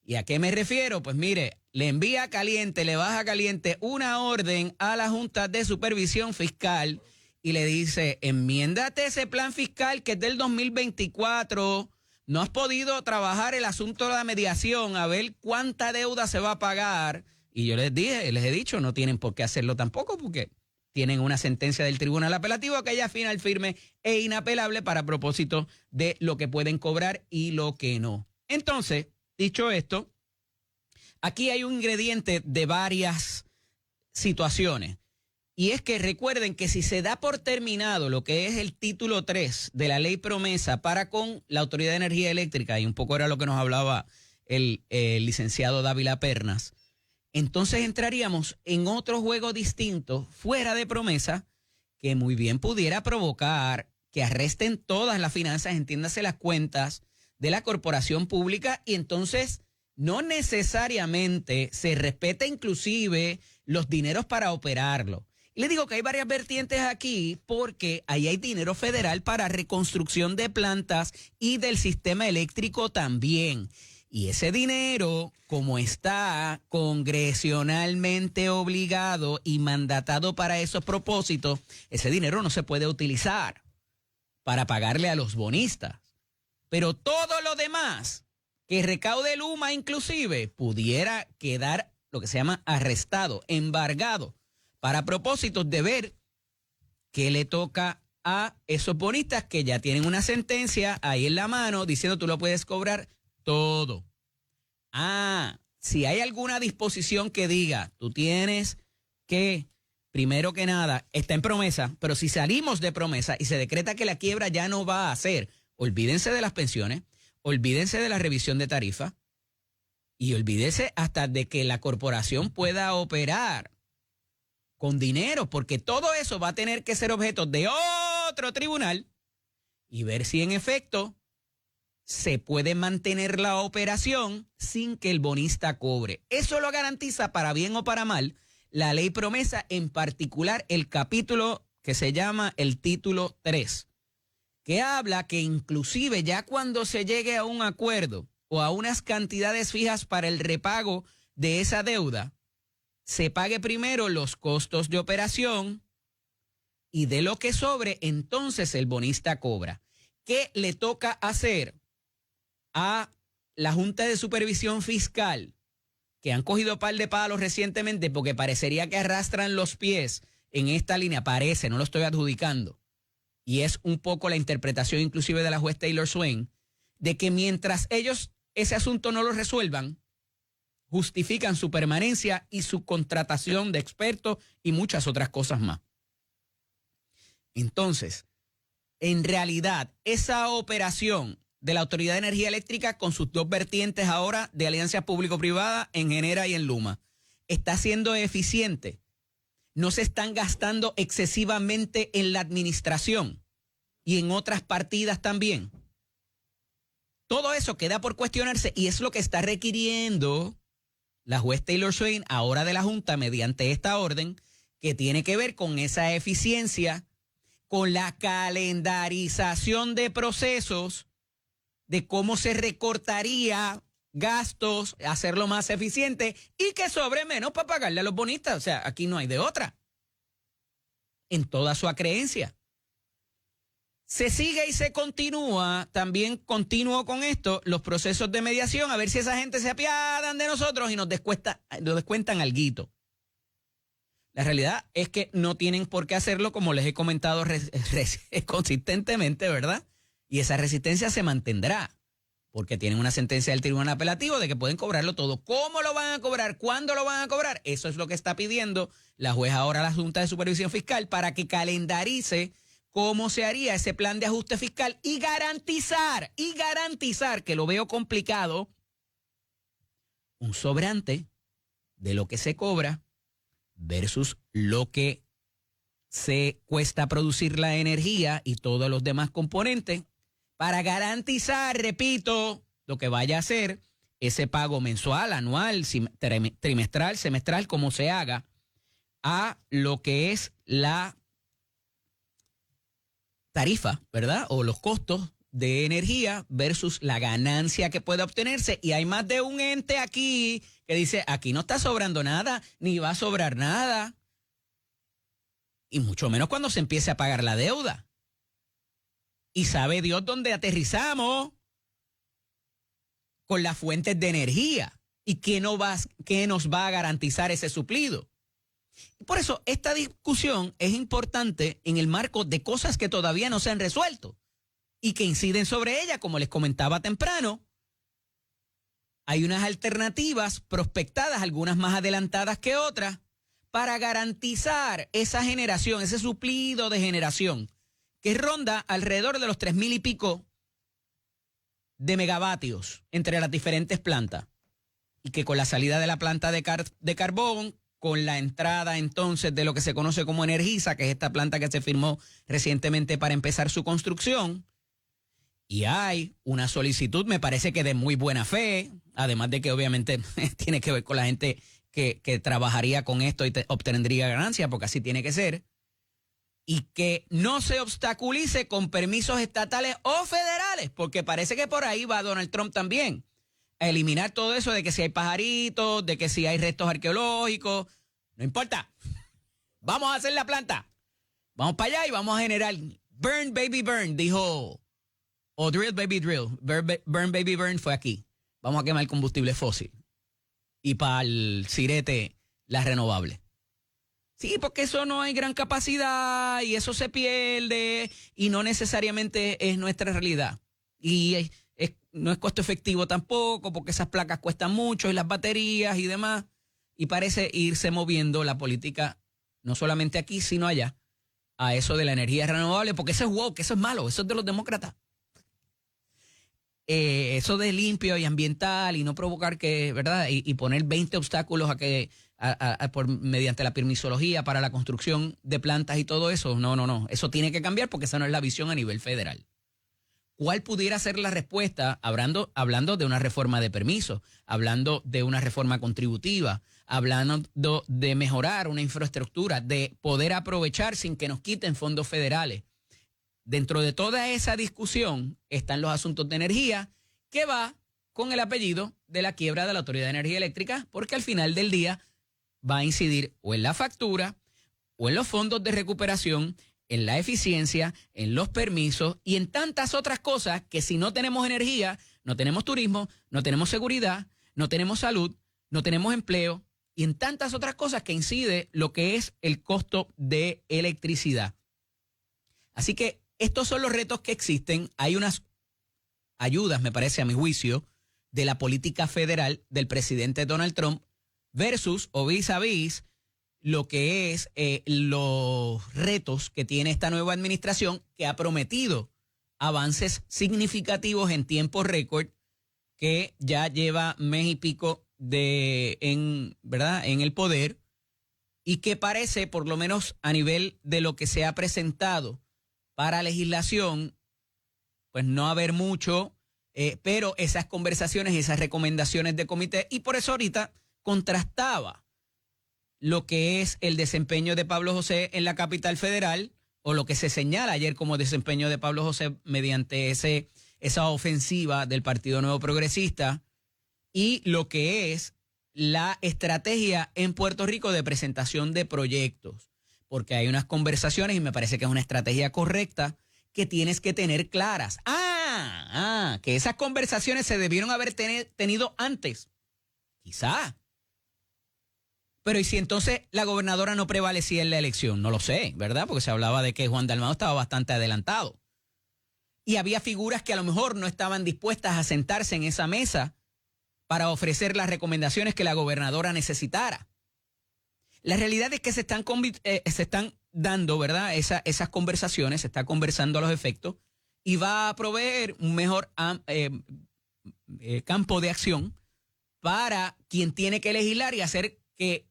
¿Y a qué me refiero? Pues mire, le envía caliente, le baja caliente una orden a la Junta de Supervisión Fiscal y le dice, enmiéndate ese plan fiscal que es del 2024. No has podido trabajar el asunto de la mediación, a ver cuánta deuda se va a pagar. Y yo les he dicho, no tienen por qué hacerlo tampoco porque tienen una sentencia del Tribunal Apelativo que ya final firme e inapelable para propósito de lo que pueden cobrar y lo que no. Entonces, dicho esto, aquí hay un ingrediente de varias situaciones. Y es que recuerden que si se da por terminado lo que es el título 3 de la ley promesa para con la Autoridad de Energía Eléctrica, y un poco era lo que nos hablaba el licenciado Dávila Pernas, entonces entraríamos en otro juego distinto, fuera de promesa, que muy bien pudiera provocar que arresten todas las finanzas, entiéndase las cuentas de la corporación pública, y entonces no necesariamente se respeta inclusive los dineros para operarlo. Y le digo que hay varias vertientes aquí porque ahí hay dinero federal para reconstrucción de plantas y del sistema eléctrico también. Y ese dinero, como está congresionalmente obligado y mandatado para esos propósitos, ese dinero no se puede utilizar para pagarle a los bonistas. Pero todo lo demás que recaude Luma inclusive pudiera quedar lo que se llama arrestado, embargado, para propósitos de ver qué le toca a esos bonistas que ya tienen una sentencia ahí en la mano diciendo tú lo puedes cobrar todo. Si hay alguna disposición que diga, tú tienes que, primero que nada, está en promesa, pero si salimos de promesa y se decreta que la quiebra ya no va a ser, olvídense de las pensiones, olvídense de la revisión de tarifa y olvídense hasta de que la corporación pueda operar con dinero, porque todo eso va a tener que ser objeto de otro tribunal y ver si en efecto se puede mantener la operación sin que el bonista cobre. Eso lo garantiza, para bien o para mal, la ley promesa, en particular el capítulo que se llama el título 3, que habla que inclusive ya cuando se llegue a un acuerdo o a unas cantidades fijas para el repago de esa deuda, se pague primero los costos de operación y de lo que sobre, entonces el bonista cobra. ¿Qué le toca hacer? a la Junta de Supervisión Fiscal, que han cogido par de palos recientemente porque parecería que arrastran los pies en esta línea, parece, no lo estoy adjudicando, y es un poco la interpretación inclusive de la juez Taylor Swain, de que mientras ellos ese asunto no lo resuelvan, justifican su permanencia y su contratación de expertos y muchas otras cosas más. Entonces, en realidad, esa operación de la Autoridad de Energía Eléctrica con sus dos vertientes ahora de alianza público-privada en Genera y en Luma, está siendo eficiente. No se están gastando excesivamente en la administración y en otras partidas también. Todo eso queda por cuestionarse y es lo que está requiriendo la juez Taylor Swain ahora de la Junta mediante esta orden que tiene que ver con esa eficiencia, con la calendarización de procesos, de cómo se recortaría gastos, hacerlo más eficiente y que sobre menos para pagarle a los bonistas. O sea, aquí no hay de otra. En toda su acreencia. Se sigue y se continúa, también continuo con esto, los procesos de mediación, a ver si esa gente se apiadan de nosotros y nos descuentan alguito. La realidad es que no tienen por qué hacerlo, como les he comentado consistentemente, ¿verdad? Y esa resistencia se mantendrá, porque tienen una sentencia del tribunal apelativo de que pueden cobrarlo todo. ¿Cómo lo van a cobrar? ¿Cuándo lo van a cobrar? Eso es lo que está pidiendo la juez ahora a la Junta de Supervisión Fiscal para que calendarice cómo se haría ese plan de ajuste fiscal y garantizar, que lo veo complicado, un sobrante de lo que se cobra versus lo que se cuesta producir la energía y todos los demás componentes para garantizar, repito, lo que vaya a ser ese pago mensual, anual, trimestral, semestral, como se haga, a lo que es la tarifa, ¿verdad? O los costos de energía versus la ganancia que pueda obtenerse. Y hay más de un ente aquí que dice, aquí no está sobrando nada, ni va a sobrar nada. Y mucho menos cuando se empiece a pagar la deuda. Y sabe Dios dónde aterrizamos con las fuentes de energía y qué nos va a garantizar ese suplido. Por eso esta discusión es importante en el marco de cosas que todavía no se han resuelto y que inciden sobre ella, como les comentaba temprano. Hay unas alternativas prospectadas, algunas más adelantadas que otras, para garantizar esa generación, ese suplido de generación, que ronda alrededor de los 3,000 y pico de megavatios entre las diferentes plantas. Y que con la salida de la planta de carbón, con la entrada entonces de lo que se conoce como Energisa, que es esta planta que se firmó recientemente para empezar su construcción, y hay una solicitud, me parece que de muy buena fe, además de que obviamente tiene que ver con la gente que trabajaría con esto y obtendría ganancia, porque así tiene que ser, y que no se obstaculice con permisos estatales o federales, porque parece que por ahí va Donald Trump también, a eliminar todo eso de que si hay pajaritos, de que si hay restos arqueológicos, no importa, vamos a hacer la planta, vamos para allá y vamos a generar burn baby burn, dijo, o drill baby drill, burn baby burn fue aquí, vamos a quemar combustible fósil y para el sirete las renovables. Sí, porque eso no hay gran capacidad y eso se pierde y no necesariamente es nuestra realidad. Y no es costo efectivo tampoco porque esas placas cuestan mucho y las baterías y demás. Y parece irse moviendo la política, no solamente aquí, sino allá, a eso de la energía renovable, porque eso es woke, eso es malo, eso es de los demócratas. Eso de limpio y ambiental y no provocar que, ¿verdad? Y poner 20 obstáculos mediante la permisología para la construcción de plantas y todo eso. No. Eso tiene que cambiar porque esa no es la visión a nivel federal. ¿Cuál pudiera ser la respuesta hablando de una reforma de permisos, hablando de una reforma contributiva, hablando de mejorar una infraestructura, de poder aprovechar sin que nos quiten fondos federales? Dentro de toda esa discusión están los asuntos de energía, que va con el apellido de la quiebra de la Autoridad de Energía Eléctrica, porque al final del día va a incidir o en la factura o en los fondos de recuperación, en la eficiencia, en los permisos y en tantas otras cosas que si no tenemos energía no tenemos turismo, no tenemos seguridad, no tenemos salud, no tenemos empleo y en tantas otras cosas que incide lo que es el costo de electricidad. Así que estos son los retos que existen. Hay unas ayudas, me parece a mi juicio, de la política federal del presidente Donald Trump versus o vis a vis lo que es los retos que tiene esta nueva administración, que ha prometido avances significativos en tiempo récord, que ya lleva mes y pico ¿verdad?, en el poder, y que parece, por lo menos a nivel de lo que se ha presentado para legislación, pues no haber mucho, pero esas conversaciones y esas recomendaciones de comité, y por eso ahorita contrastaba lo que es el desempeño de Pablo José en la capital federal, o lo que se señala ayer como desempeño de Pablo José mediante esa ofensiva del Partido Nuevo Progresista, y lo que es la estrategia en Puerto Rico de presentación de proyectos. Porque hay unas conversaciones, y me parece que es una estrategia correcta, que tienes que tener claras. Que esas conversaciones se debieron haber tenido antes. Quizá. Pero ¿y si entonces la gobernadora no prevalecía en la elección? No lo sé, ¿verdad? Porque se hablaba de que Juan Dalmau estaba bastante adelantado. Y había figuras que a lo mejor no estaban dispuestas a sentarse en esa mesa para ofrecer las recomendaciones que la gobernadora necesitara. La realidad es que se están dando, ¿verdad?, esas conversaciones, se está conversando a los efectos, y va a proveer un mejor campo de acción para quien tiene que legislar y hacer que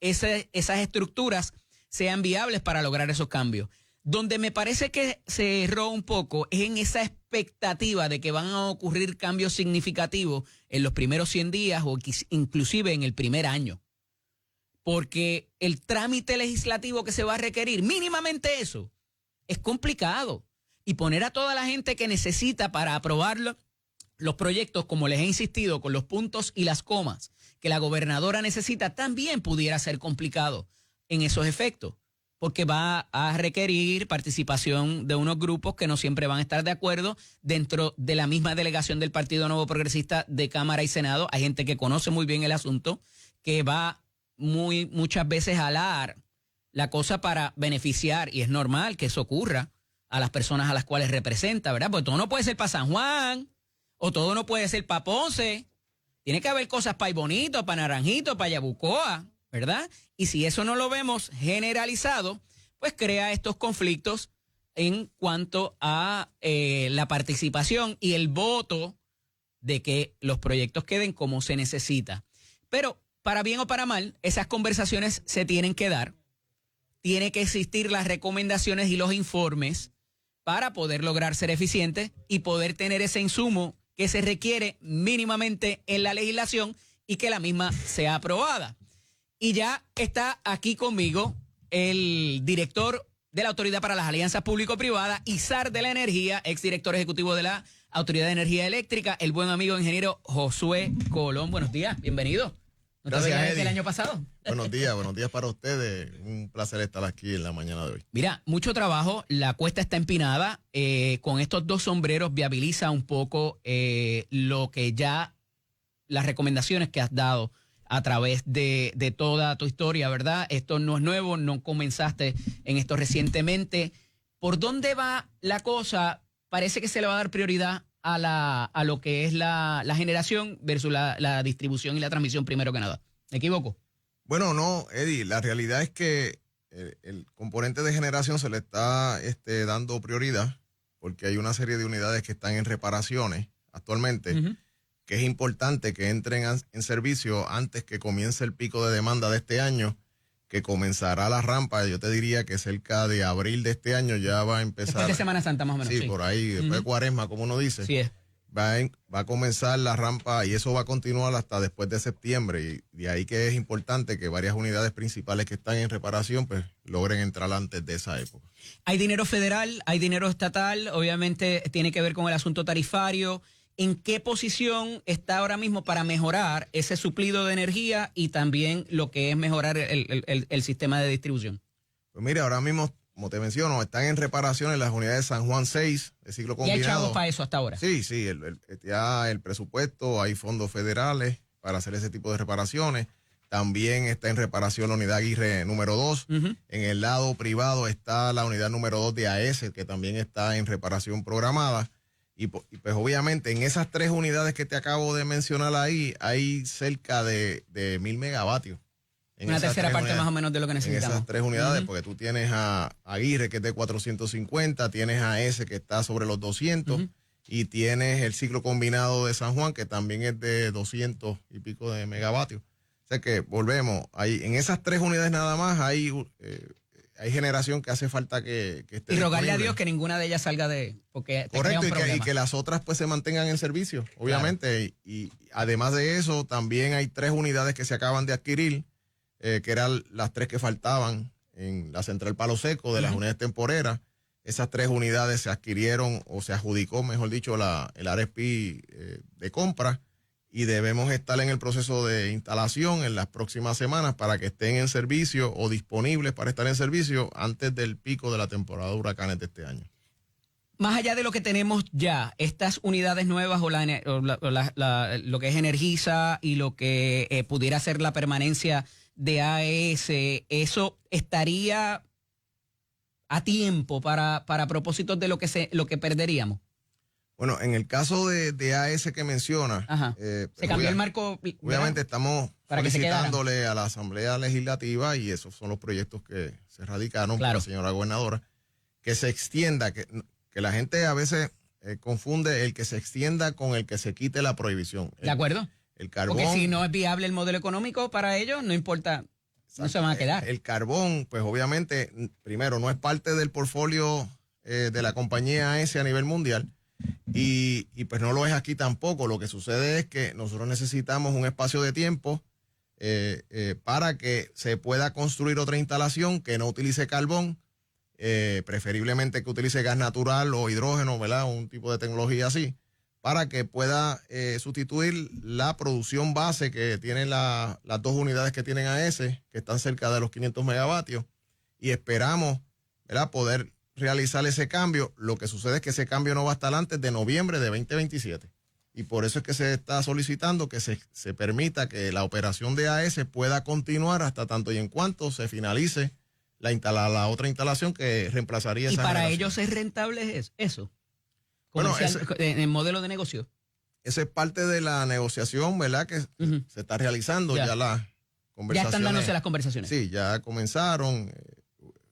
esas estructuras sean viables para lograr esos cambios. Donde me parece que se erró un poco es en esa expectativa de que van a ocurrir cambios significativos en los primeros 100 días o inclusive en el primer año. Porque el trámite legislativo que se va a requerir, mínimamente eso, es complicado. Y poner a toda la gente que necesita para aprobarlo, los proyectos, como les he insistido, con los puntos y las comas que la gobernadora necesita, también pudiera ser complicado en esos efectos. Porque va a requerir participación de unos grupos que no siempre van a estar de acuerdo dentro de la misma delegación del Partido Nuevo Progresista de Cámara y Senado. Hay gente que conoce muy bien el asunto, que va muchas veces a jalar la cosa para beneficiar, y es normal que eso ocurra, a las personas a las cuales representa, ¿verdad? Porque todo no puede ser para San Juan, o todo no puede ser para Ponce. Tiene que haber cosas para Bonito, para Naranjito, para Yabucoa, ¿verdad? Y si eso no lo vemos generalizado, pues crea estos conflictos en cuanto a la participación y el voto de que los proyectos queden como se necesita. Pero, para bien o para mal, esas conversaciones se tienen que dar. Tiene que existir las recomendaciones y los informes para poder lograr ser eficientes y poder tener ese insumo que se requiere mínimamente en la legislación y que la misma sea aprobada. Y ya está aquí conmigo el director de la Autoridad para las Alianzas Público-Privadas, ISAR de la Energía, exdirector ejecutivo de la Autoridad de Energía Eléctrica, el buen amigo ingeniero Josué Colón. Buenos días, bienvenido. Gracias, Eddie. ¿El año pasado? Buenos días para ustedes. Un placer estar aquí en la mañana de hoy. Mira, mucho trabajo, la cuesta está empinada. Con estos dos sombreros viabiliza un poco lo que ya, las recomendaciones que has dado a través de toda tu historia, ¿verdad? Esto no es nuevo, no comenzaste en esto recientemente. ¿Por dónde va la cosa? Parece que se le va a dar prioridad a lo que es la generación versus la distribución y la transmisión, primero que nada. ¿Me equivoco? Bueno, no, Eddie, la realidad es que el componente de generación se le está dando prioridad porque hay una serie de unidades que están en reparaciones actualmente, que es importante que entren en servicio antes que comience el pico de demanda de este año, que comenzará la rampa. Yo te diría que cerca de abril de este año ya va a empezar. Después de Semana Santa, más o menos. Sí, por ahí, después de Cuaresma, como uno dice. Sí es. Va a comenzar la rampa y eso va a continuar hasta después de septiembre. Y de ahí que es importante que varias unidades principales que están en reparación pues logren entrar antes de esa época. Hay dinero federal, hay dinero estatal, obviamente tiene que ver con el asunto tarifario. ¿En qué posición está ahora mismo para mejorar ese suplido de energía y también lo que es mejorar el sistema de distribución? Pues mire, ahora mismo como te menciono, están en reparaciones las unidades de San Juan 6, de ciclo ¿Y combinado. hay chavos para eso hasta ahora? Sí, ya el presupuesto, hay fondos federales para hacer ese tipo de reparaciones. También está en reparación la unidad Aguirre número 2. En el lado privado está la unidad número 2 de AES, que también está en reparación programada. Y pues obviamente en esas 3 unidades que te acabo de mencionar ahí, hay cerca de 1,000 megavatios. Una tercera parte más o menos de lo que necesitamos. En esas 3 unidades, porque tú tienes a Aguirre, que es de 450, tienes a AES, que está sobre los 200, y tienes el ciclo combinado de San Juan, que también es de 200 y pico de megavatios. O sea que volvemos, en esas 3 unidades nada más hay generación que hace falta que esté y rogarle disponible. a Dios que ninguna de ellas salga porque te crea Correcto, un y que las otras pues se mantengan en servicio, obviamente. Claro. Y además de eso, también hay 3 unidades que se acaban de adquirir, que eran las 3 que faltaban en la central Palo Seco de las unidades temporeras. Esas 3 unidades se adquirieron o se adjudicó, mejor dicho, el RFP de compra, y debemos estar en el proceso de instalación en las próximas semanas para que estén en servicio o disponibles para estar en servicio antes del pico de la temporada de huracanes de este año. Más allá de lo que tenemos ya, estas unidades nuevas o lo que es Energisa y lo que pudiera ser la permanencia de AES, ¿eso estaría a tiempo para propósitos de lo que perderíamos? Bueno, en el caso de AES que menciona, se cambió el marco. Obviamente estamos solicitándole a la Asamblea Legislativa, y esos son los proyectos que se radicaron por la señora gobernadora, que se extienda, que la gente a veces confunde el que se extienda con el que se quite la prohibición. ¿De acuerdo? El carbón. Porque si no es viable el modelo económico para ellos, no importa, no se van a quedar. El carbón, pues obviamente, primero, no es parte del portfolio de la compañía AES a nivel mundial. Y pues no lo es aquí tampoco. Lo que sucede es que nosotros necesitamos un espacio de tiempo para que se pueda construir otra instalación que no utilice carbón, preferiblemente que utilice gas natural o hidrógeno, ¿verdad? Un tipo de tecnología así, para que pueda sustituir la producción base que tienen las 2 unidades que tienen AES, que están cerca de los 500 megavatios, y esperamos, ¿verdad?, poder realizar ese cambio. Lo que sucede es que ese cambio no va a estar antes de noviembre de 2027. Y por eso es que se está solicitando que se permita que la operación de AES pueda continuar hasta tanto y en cuanto se finalice la otra instalación que reemplazaría esa ¿Y para generación. ellos es rentable eso? Bueno, en el modelo de negocio. Esa es parte de la negociación, ¿verdad?, que se está realizando. Ya las conversaciones. Ya están dándose las conversaciones. Sí, ya comenzaron.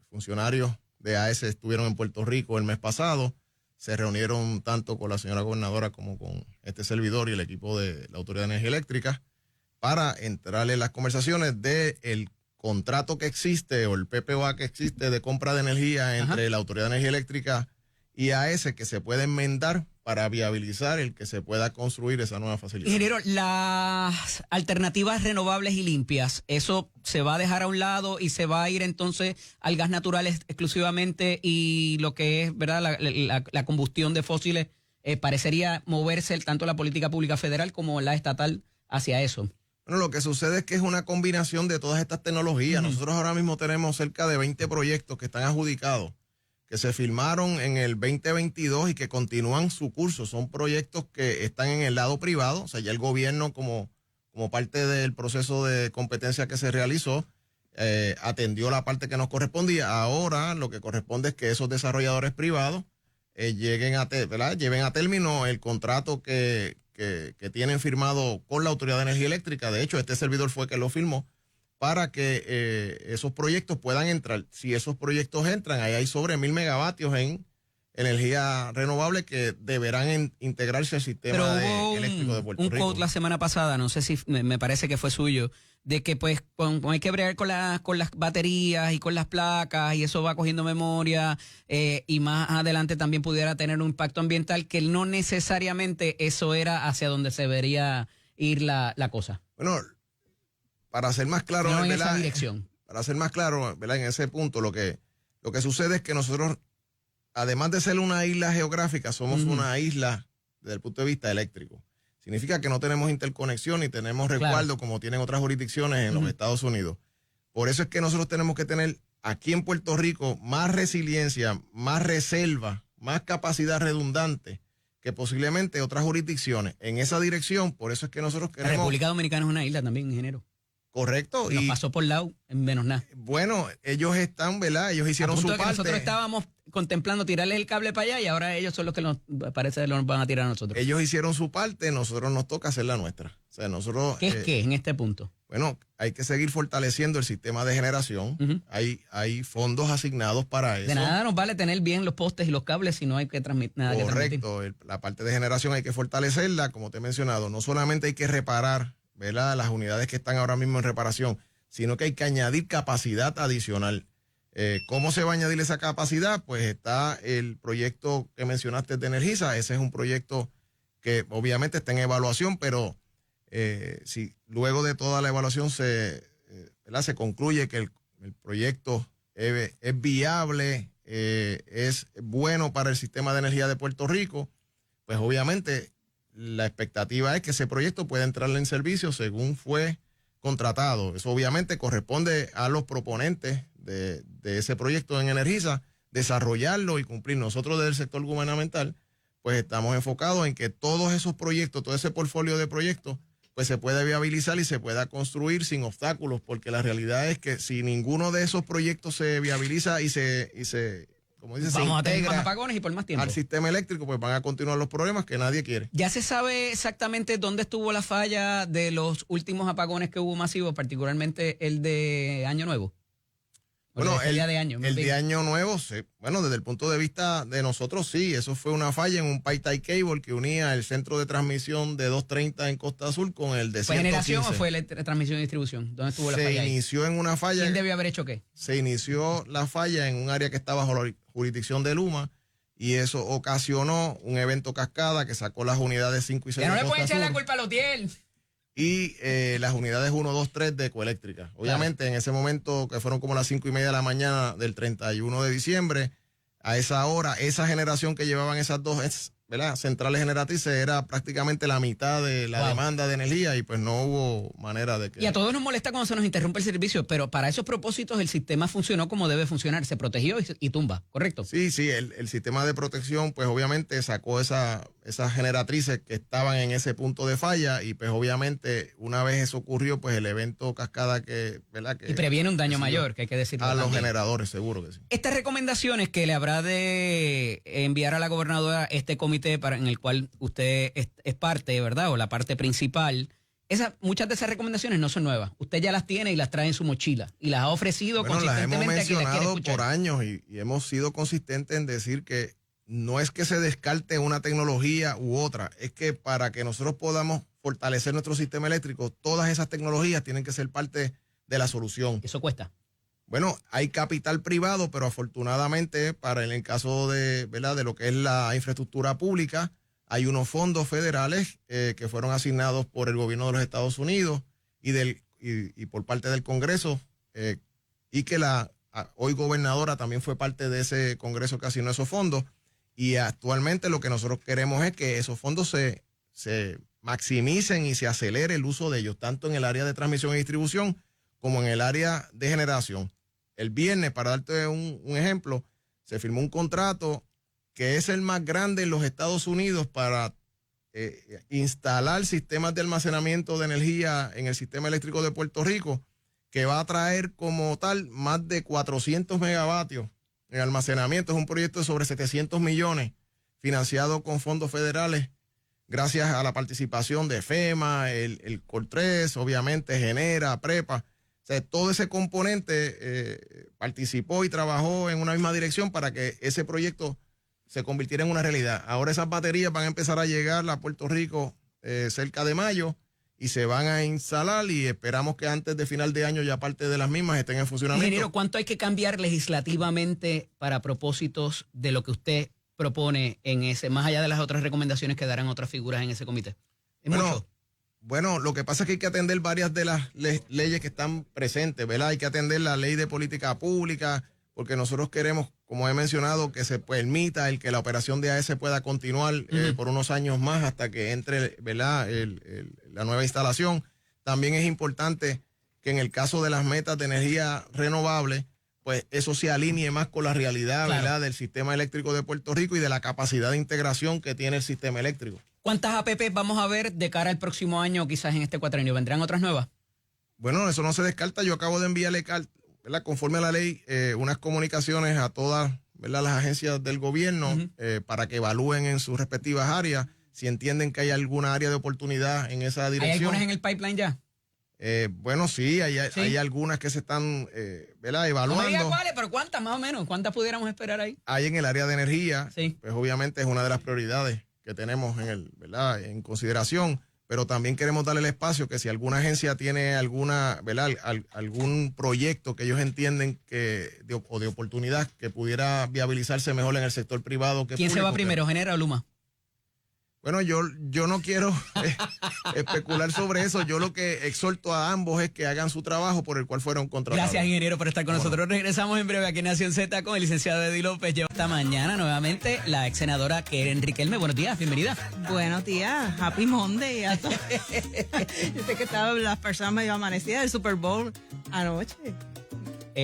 Funcionarios de AES estuvieron en Puerto Rico el mes pasado, se reunieron tanto con la señora gobernadora como con este servidor y el equipo de la Autoridad de Energía Eléctrica para entrar en las conversaciones del contrato que existe o el PPOA que existe de compra de energía entre la Autoridad de Energía Eléctrica y AES, que se puede enmendar para viabilizar el que se pueda construir esa nueva facilidad. Ingeniero, las alternativas renovables y limpias, ¿eso se va a dejar a un lado y se va a ir entonces al gas natural exclusivamente, y lo que es, ¿verdad?, la combustión de fósiles parecería moverse tanto la política pública federal como la estatal hacia eso? Bueno, lo que sucede es que es una combinación de todas estas tecnologías. Nosotros ahora mismo tenemos cerca de 20 proyectos que están adjudicados, que se firmaron en el 2022 y que continúan su curso. Son proyectos que están en el lado privado, o sea, ya el gobierno como parte del proceso de competencia que se realizó, atendió la parte que nos correspondía. Ahora lo que corresponde es que esos desarrolladores privados lleven a término el contrato que tienen firmado con la Autoridad de Energía Eléctrica. De hecho, este servidor fue que lo firmó, para que esos proyectos puedan entrar. Si esos proyectos entran, ahí hay sobre 1,000 megavatios en energía renovable que deberán integrarse al sistema eléctrico de Puerto Rico. Un quote la semana pasada, no sé si me parece que fue suyo, de que pues hay que bregar con las baterías y con las placas, y eso va cogiendo memoria, y más adelante también pudiera tener un impacto ambiental, que no necesariamente eso era hacia donde se debería ir la cosa. Bueno, para ser más claro, no en ¿verdad?, esa dirección. Para ser más claro, ¿verdad?, en ese punto, lo que sucede es que nosotros, además de ser una isla geográfica, somos una isla desde el punto de vista eléctrico. Significa que no tenemos interconexión ni tenemos resguardo como tienen otras jurisdicciones en los Estados Unidos. Por eso es que nosotros tenemos que tener aquí en Puerto Rico más resiliencia, más reserva, más capacidad redundante que posiblemente otras jurisdicciones. En esa dirección, por eso es que nosotros La queremos... República Dominicana es una isla también, ingeniero. Correcto. Nos pasó por lado en menos nada. Bueno, ellos están, ¿verdad? Ellos hicieron su parte. Nosotros estábamos contemplando tirarles el cable para allá y ahora ellos son los que parece nos van a tirar a nosotros. Ellos hicieron su parte, nosotros nos toca hacer la nuestra. O sea, nosotros... ¿Qué es qué en este punto? Bueno, hay que seguir fortaleciendo el sistema de generación. Hay fondos asignados para eso. De nada nos vale tener bien los postes y los cables si no hay que transmitir nada. Correcto. La parte de generación hay que fortalecerla, como te he mencionado. No solamente hay que reparar, ¿verdad?, las unidades que están ahora mismo en reparación, sino que hay que añadir capacidad adicional. ¿Cómo se va a añadir esa capacidad? Pues está el proyecto que mencionaste de Energisa. Ese es un proyecto que obviamente está en evaluación, pero si luego de toda la evaluación se concluye que el proyecto es viable, es bueno para el sistema de energía de Puerto Rico, pues obviamente la expectativa es que ese proyecto pueda entrar en servicio según fue contratado. Eso obviamente corresponde a los proponentes de ese proyecto en Energisa desarrollarlo y cumplir. Nosotros desde el sector gubernamental pues estamos enfocados en que todos esos proyectos, todo ese portfolio de proyectos pues se pueda viabilizar y se pueda construir sin obstáculos, porque la realidad es que si ninguno de esos proyectos se viabiliza y se como dice, vamos se a tener más integra apagones y por más tiempo al sistema eléctrico, pues van a continuar los problemas que nadie quiere. ¿Ya se sabe exactamente dónde estuvo la falla de los últimos apagones que hubo masivos, particularmente el de Año Nuevo? Bueno, el día de Año. El de Año Nuevo, bueno, desde el punto de vista de nosotros, sí, eso fue una falla en un pie-tie cable que unía el centro de transmisión de 230 en Costa Azul con el de 115. ¿Fue generación o fue transmisión y distribución? ¿Dónde estuvo la falla? Se inició en una falla. ¿Quién debió haber hecho qué? Se inició la falla en un área que estaba bajo la jurisdicción de Luma y eso ocasionó un evento cascada que sacó las unidades 5 y 6 Que no de le Costa pueden echar Azul la culpa a los Tiel. y las unidades 1, 2, 3 de Ecoeléctrica. Obviamente en ese momento, que fueron como las 5:30 de la mañana del 31 de diciembre, a esa hora, esa generación que llevaban esas dos, ¿verdad?, centrales generatrices era prácticamente la mitad de la demanda de energía y pues no hubo manera de que... Y a todos nos molesta cuando se nos interrumpe el servicio, pero para esos propósitos el sistema funcionó como debe funcionar, se protegió y tumba, ¿correcto? Sí, el sistema de protección pues obviamente sacó esas generatrices que estaban en ese punto de falla y pues obviamente una vez eso ocurrió pues el evento cascada que, ¿verdad?, que... Y previene un daño mayor, que hay que decirlo a los también. generadores, seguro que sí. Estas recomendaciones que le habrá de enviar a la gobernadora este comité en el cual usted es parte, ¿verdad? O la parte principal. Muchas de esas recomendaciones no son nuevas. Usted ya las tiene y las trae en su mochila. Y las ha ofrecido consistentemente las hemos a quien las quiere mencionado escuchar. por años y hemos sido consistentes en decir que no es que se descarte una tecnología u otra, es que para que nosotros podamos fortalecer nuestro sistema eléctrico, todas esas tecnologías tienen que ser parte de la solución. Eso cuesta. Bueno, hay capital privado, pero afortunadamente para el caso de, ¿verdad?, de lo que es la infraestructura pública, hay unos fondos federales que fueron asignados por el gobierno de los Estados Unidos y por parte del Congreso y que la hoy gobernadora también fue parte de ese Congreso que asignó esos fondos. Y actualmente lo que nosotros queremos es que esos fondos se maximicen y se acelere el uso de ellos, tanto en el área de transmisión y distribución como en el área de generación. El viernes, para darte un ejemplo, se firmó un contrato que es el más grande en los Estados Unidos para instalar sistemas de almacenamiento de energía en el sistema eléctrico de Puerto Rico, que va a traer como tal más de 400 megavatios en almacenamiento. Es un proyecto de sobre 700 millones financiado con fondos federales gracias a la participación de FEMA, el COR3, obviamente Genera, Prepa. O sea, todo ese componente participó y trabajó en una misma dirección para que ese proyecto se convirtiera en una realidad. Ahora esas baterías van a empezar a llegar a Puerto Rico cerca de mayo y se van a instalar y esperamos que antes de final de año ya parte de las mismas estén en funcionamiento. Ingeniero, ¿cuánto hay que cambiar legislativamente para propósitos de lo que usted propone en ese, más allá de las otras recomendaciones que darán otras figuras en ese comité? ¿Es mucho? Bueno, lo que pasa es que hay que atender varias de las leyes que están presentes, ¿verdad? Hay que atender la ley de política pública, porque nosotros queremos, como he mencionado, que se permita el que la operación de AES pueda continuar por unos años más hasta que entre, ¿verdad?, la nueva instalación. También es importante que en el caso de las metas de energía renovable pues eso se alinee más con la realidad, Claro. ¿verdad?, del sistema eléctrico de Puerto Rico y de la capacidad de integración que tiene el sistema eléctrico. ¿Cuántas APP vamos a ver de cara al próximo año, quizás en este cuatrienio? ¿Vendrán otras nuevas? Bueno, eso no se descarta. Yo acabo de enviarle, ¿verdad?, conforme a la ley, unas comunicaciones a todas, ¿verdad?, las agencias del gobierno para que evalúen en sus respectivas áreas si entienden que hay alguna área de oportunidad en esa ¿Hay dirección. algunas en el pipeline ya? Bueno, sí, hay Sí. algunas que se están, ¿verdad?, No evaluando. me diga cuáles, pero ¿cuántas más o menos? ¿Cuántas pudiéramos esperar ahí? Hay en el área de energía, Sí. pues obviamente es una de las prioridades que tenemos ¿verdad?, en consideración, pero también queremos darle el espacio que si alguna agencia tiene alguna, ¿verdad?, algún proyecto que ellos entienden o de oportunidad que pudiera viabilizarse mejor en el sector privado que ¿Quién se público, va primero, Genera o Luma? Bueno, yo no quiero especular sobre eso. Yo lo que exhorto a ambos es que hagan su trabajo por el cual fueron contratados. Gracias, ingeniero, por estar con Bueno. nosotros. Regresamos en breve aquí en Nación Z con el licenciado Eddie López. Lleva esta mañana nuevamente la ex senadora Keren Riquelme. Buenos días, bienvenida. Buenos días, Happy Monday a todos. Yo sé que estaban las personas medio amanecidas del Super Bowl anoche.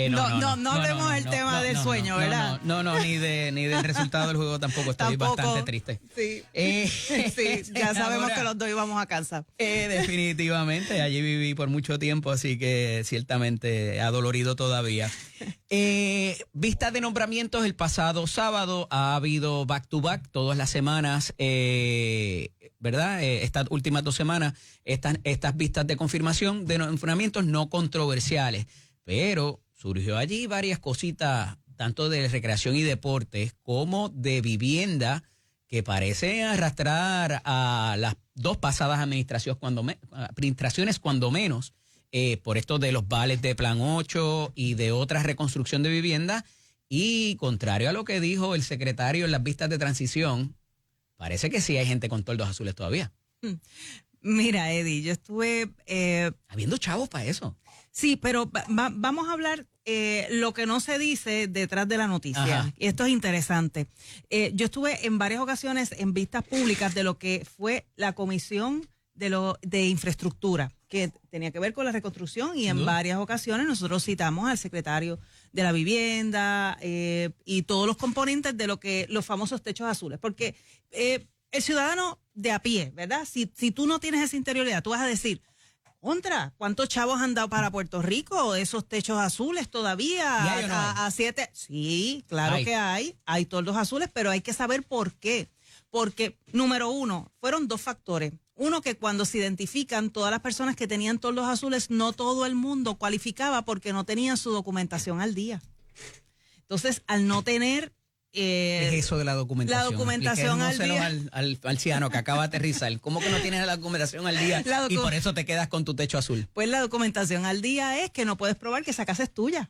No hablemos del tema del sueño, ¿verdad? No, ni del resultado del juego tampoco. Estoy bastante triste. Sí, Sí, ya sabemos ahora, que los dos íbamos a casa. definitivamente, allí viví por mucho tiempo, así que ciertamente adolorido todavía. Vistas de nombramientos el pasado sábado, ha habido back to back todas las semanas, ¿verdad? Estas últimas 2 semanas, estas vistas de confirmación de nombramientos no controversiales, pero surgió allí varias cositas, tanto de recreación y deportes como de vivienda, que parecen arrastrar a las 2 pasadas administraciones cuando menos, por esto de los vales de Plan 8 y de otra reconstrucción de vivienda. Y contrario a lo que dijo el secretario en las vistas de transición, parece que sí hay gente con toldos azules todavía. Mira, Eddie, yo estuve... Habiendo chavos para eso. Sí, pero vamos a hablar lo que no se dice detrás de la noticia. Ajá. Esto es interesante. Yo estuve en varias ocasiones en vistas públicas de lo que fue la Comisión de Infraestructura, que tenía que ver con la reconstrucción, y Sin en duda. varias ocasiones nosotros citamos al secretario de la Vivienda y todos los componentes de los famosos techos azules, porque el ciudadano de a pie, ¿verdad? Si tú no tienes esa interioridad, tú vas a decir, ¿cuántos chavos han dado para Puerto Rico esos techos azules todavía? ¿Y hay o no hay? A 7. Sí, claro Hay. que hay toldos azules, pero hay que saber por qué. Porque, número 1, fueron 2 factores. Uno, que cuando se identifican todas las personas que tenían toldos azules, no todo el mundo cualificaba porque no tenían su documentación al día. Entonces, al no tener... ¿Qué es eso de la documentación? la documentación al Explíquémoselo día. al ciano que acaba de aterrizar. ¿Cómo que no tienes la documentación al día y por eso te quedas con tu techo azul? Pues la documentación al día es que no puedes probar que esa casa es tuya.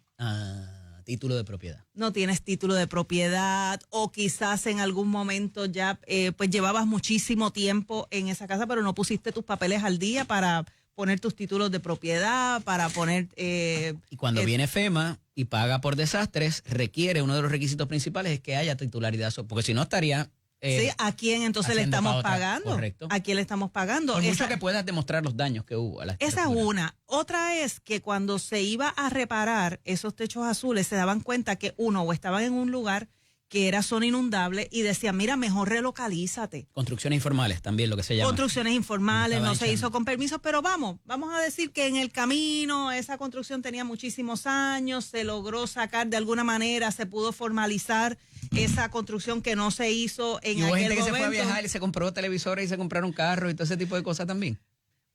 Título de propiedad. No tienes título de propiedad, o quizás en algún momento ya pues llevabas muchísimo tiempo en esa casa, pero no pusiste tus papeles al día para poner tus títulos de propiedad, para poner... Y cuando viene FEMA y paga por desastres, requiere, uno de los requisitos principales es que haya titularidad, porque si no estaría... sí, ¿a quién entonces le haciendo estamos pa' otra. pagando? Correcto. ¿A quién le estamos pagando? Por mucho que puedas demostrar los daños que hubo a la Esa es estructura. una. Otra es que cuando se iba a reparar esos techos azules, se daban cuenta que o estaban en un lugar que era zona inundable y decían, mira, mejor relocalízate. Construcciones informales también, lo que se llama. Construcciones informales, No no estaban se hizo echando. con permiso, pero vamos a decir que en el camino esa construcción tenía muchísimos años, se logró sacar de alguna manera, se pudo formalizar esa construcción que no se hizo en Y hubo aquel gente que se fue a momento. viajar y se compró televisores y se compraron carros y todo ese tipo de cosas también.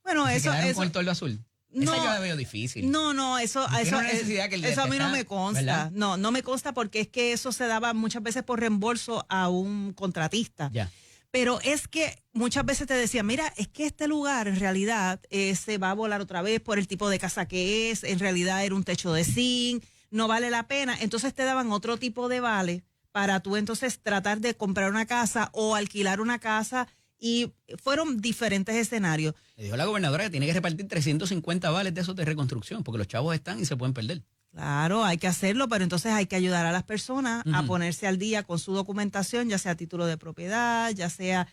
Bueno, Se eso quedaron eso con el toldo azul. no, Esa yo la veo difícil. No, eso Tiene eso una necesidad que el de eso a mí no respetar, me consta. ¿verdad? No me consta, porque es que eso se daba muchas veces por reembolso a un contratista. Ya. Pero es que muchas veces te decían, mira, es que este lugar en realidad se va a volar otra vez por el tipo de casa que es, en realidad era un techo de zinc, no vale la pena. Entonces te daban otro tipo de vale para tú entonces tratar de comprar una casa o alquilar una casa, y fueron diferentes escenarios. Le dijo la gobernadora que tiene que repartir 350 vales de esos de reconstrucción, porque los chavos están y se pueden perder. Claro, hay que hacerlo, pero entonces hay que ayudar a las personas a ponerse al día con su documentación, ya sea título de propiedad, ya sea,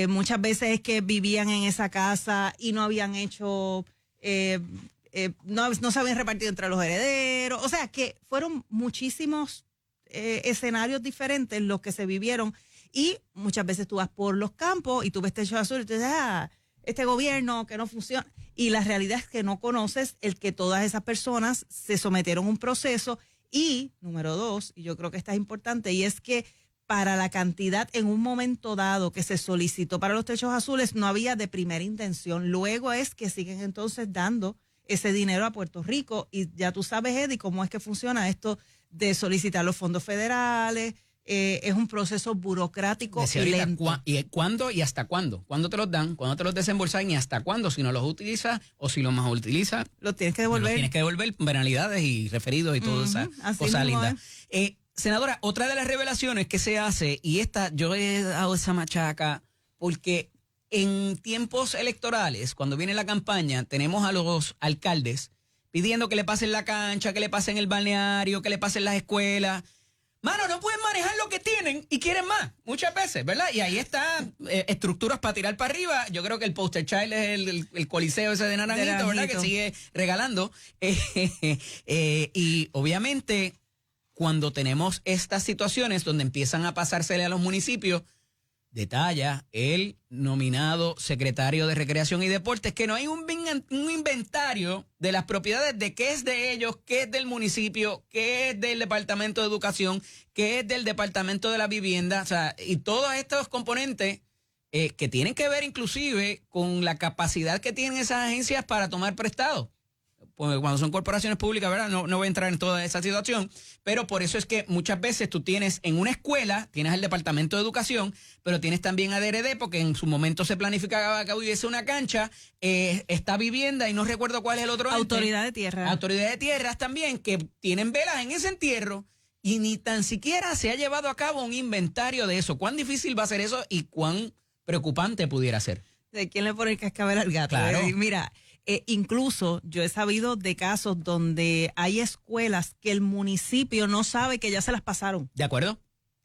muchas veces es que vivían en esa casa y no habían hecho no se habían repartido entre los herederos. O sea, que fueron muchísimos escenarios diferentes los que se vivieron. Y muchas veces tú vas por los campos y tú ves techos azules y tú dices, este gobierno que no funciona. Y la realidad es que no conoces el que todas esas personas se sometieron a un proceso. Y, número 2, y yo creo que esta es importante, y es que para la cantidad en un momento dado que se solicitó para los techos azules, no había de primera intención. Luego es que siguen entonces dando ese dinero a Puerto Rico. Y ya tú sabes, Eddie, cómo es que funciona esto de solicitar los fondos federales. Es un proceso burocrático y lento. ¿Y cuándo y hasta cuándo? ¿Cuándo te los dan? ¿Cuándo te los desembolsan? ¿Y hasta cuándo? Si no los utilizas o si los más utilizas, los tienes que devolver. Los tienes que devolver, penalidades y referidos y todas esas cosas lindas. Senadora, otra de las revelaciones que se hace, y esta yo he dado esa machaca, porque en tiempos electorales, cuando viene la campaña, tenemos a los alcaldes pidiendo que le pasen la cancha, que le pasen el balneario, que le pasen las escuelas. Mano, no pueden manejar lo que tienen y quieren más, muchas veces, ¿verdad? Y ahí están estructuras para tirar para arriba. Yo creo que el poster child es el coliseo ese de Naranjito, ¿verdad? Que sigue regalando. Y obviamente, cuando tenemos estas situaciones donde empiezan a pasársele a los municipios, detalla el nominado secretario de Recreación y Deportes que no hay un inventario de las propiedades de qué es de ellos, qué es del municipio, qué es del Departamento de Educación, qué es del Departamento de la Vivienda, o sea, y todos estos componentes que tienen que ver inclusive con la capacidad que tienen esas agencias para tomar prestado. Cuando son corporaciones públicas, ¿verdad? No voy a entrar en toda esa situación, pero por eso es que muchas veces tú tienes en una escuela, tienes el Departamento de Educación, pero tienes también a DRD, porque en su momento se planificaba que hubiese una cancha, está Vivienda y no recuerdo cuál es el otro ente. Autoridad de Tierra. Autoridad de Tierras también, que tienen velas en ese entierro y ni tan siquiera se ha llevado a cabo un inventario de eso. ¿Cuán difícil va a ser eso y cuán preocupante pudiera ser? ¿De quién le pone el cascabel al gato? Claro. Mira, incluso yo he sabido de casos donde hay escuelas que el municipio no sabe que ya se las pasaron. ¿De acuerdo?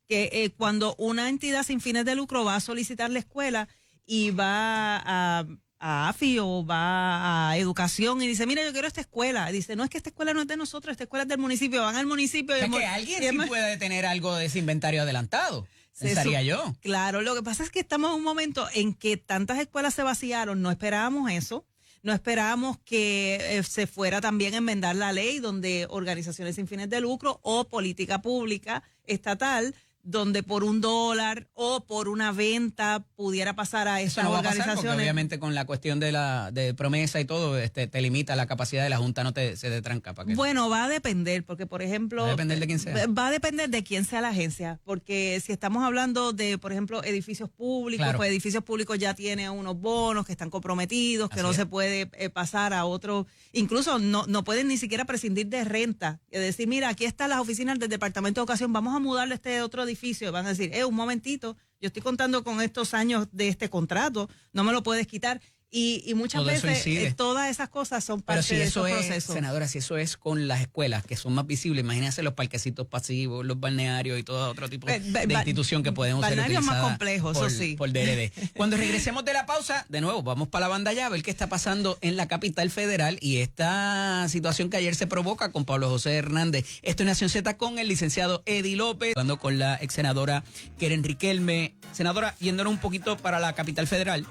Que cuando una entidad sin fines de lucro va a solicitar la escuela y va a AFI o va a Educación y dice, mira, yo quiero esta escuela. Dice, no, es que esta escuela no es de nosotros, esta escuela es del municipio. Van al municipio. Es que alguien sí puede tener algo de ese inventario adelantado. Pensaría yo. Claro, lo que pasa es que estamos en un momento en que tantas escuelas se vaciaron, no esperábamos eso. No esperábamos que se fuera también a enmendar la ley donde organizaciones sin fines de lucro o política pública estatal, donde por $1 o por una venta pudiera pasar a esas organizaciones. Porque obviamente con la cuestión de promesa y todo, te limita la capacidad de la Junta, se te tranca. ¿Para qué? Bueno, va a depender, porque por ejemplo... Va a depender de quién sea. Va a depender de quién sea la agencia, porque si estamos hablando de, por ejemplo, edificios públicos, claro, pues edificios públicos ya tienen unos bonos que están comprometidos, que así no es. se puede pasar a otro... Incluso no pueden ni siquiera prescindir de renta. Es decir, mira, aquí están las oficinas del Departamento de Educación, vamos a mudarle a este otro edificio. Van a decir, un momentito, yo estoy contando con estos años de este contrato, no me lo puedes quitar. Y muchas todo veces todas esas cosas son parte de esos procesos. Senadora, si eso es con las escuelas que son más visibles, imagínense los parquecitos pasivos, los balnearios y todo otro tipo de institución que podemos ser balnearios utilizadas más complejos, por, eso sí. por DRD. Cuando regresemos de la pausa, de nuevo, vamos para la banda ya a ver qué está pasando en la capital federal y esta situación que ayer se provoca con Pablo José Hernández. Esto es Nación Z con el licenciado Eddie López, hablando con la ex senadora Keren Riquelme. Senadora, yéndonos un poquito para la capital federal.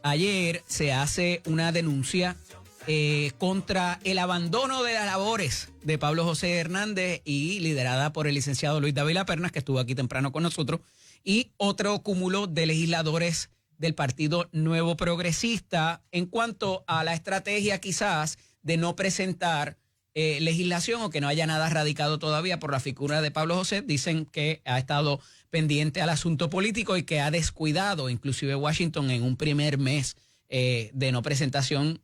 Ayer se hace una denuncia contra el abandono de las labores de Pablo José Hernández y liderada por el licenciado Luis Dávila Pernas, que estuvo aquí temprano con nosotros, y otro cúmulo de legisladores del Partido Nuevo Progresista en cuanto a la estrategia quizás de no presentar legislación o que no haya nada radicado todavía por la figura de Pablo José. Dicen que ha estado pendiente al asunto político y que ha descuidado inclusive Washington en un primer mes de no presentación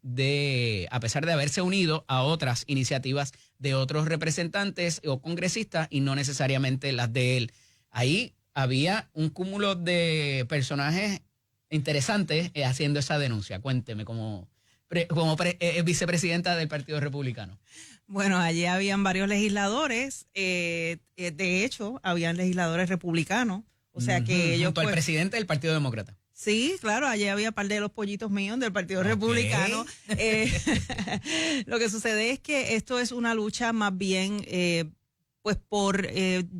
a pesar de haberse unido a otras iniciativas de otros representantes o congresistas y no necesariamente las de él. Ahí había un cúmulo de personajes interesantes haciendo esa denuncia. Cuénteme como vicepresidenta del Partido Republicano. Bueno, allí habían varios legisladores, de hecho, habían legisladores republicanos, o sea que ellos... Junto al presidente del Partido Demócrata. Sí, claro, allí había par de los pollitos míos del Partido Republicano. Lo que sucede es que esto es una lucha más bien pues por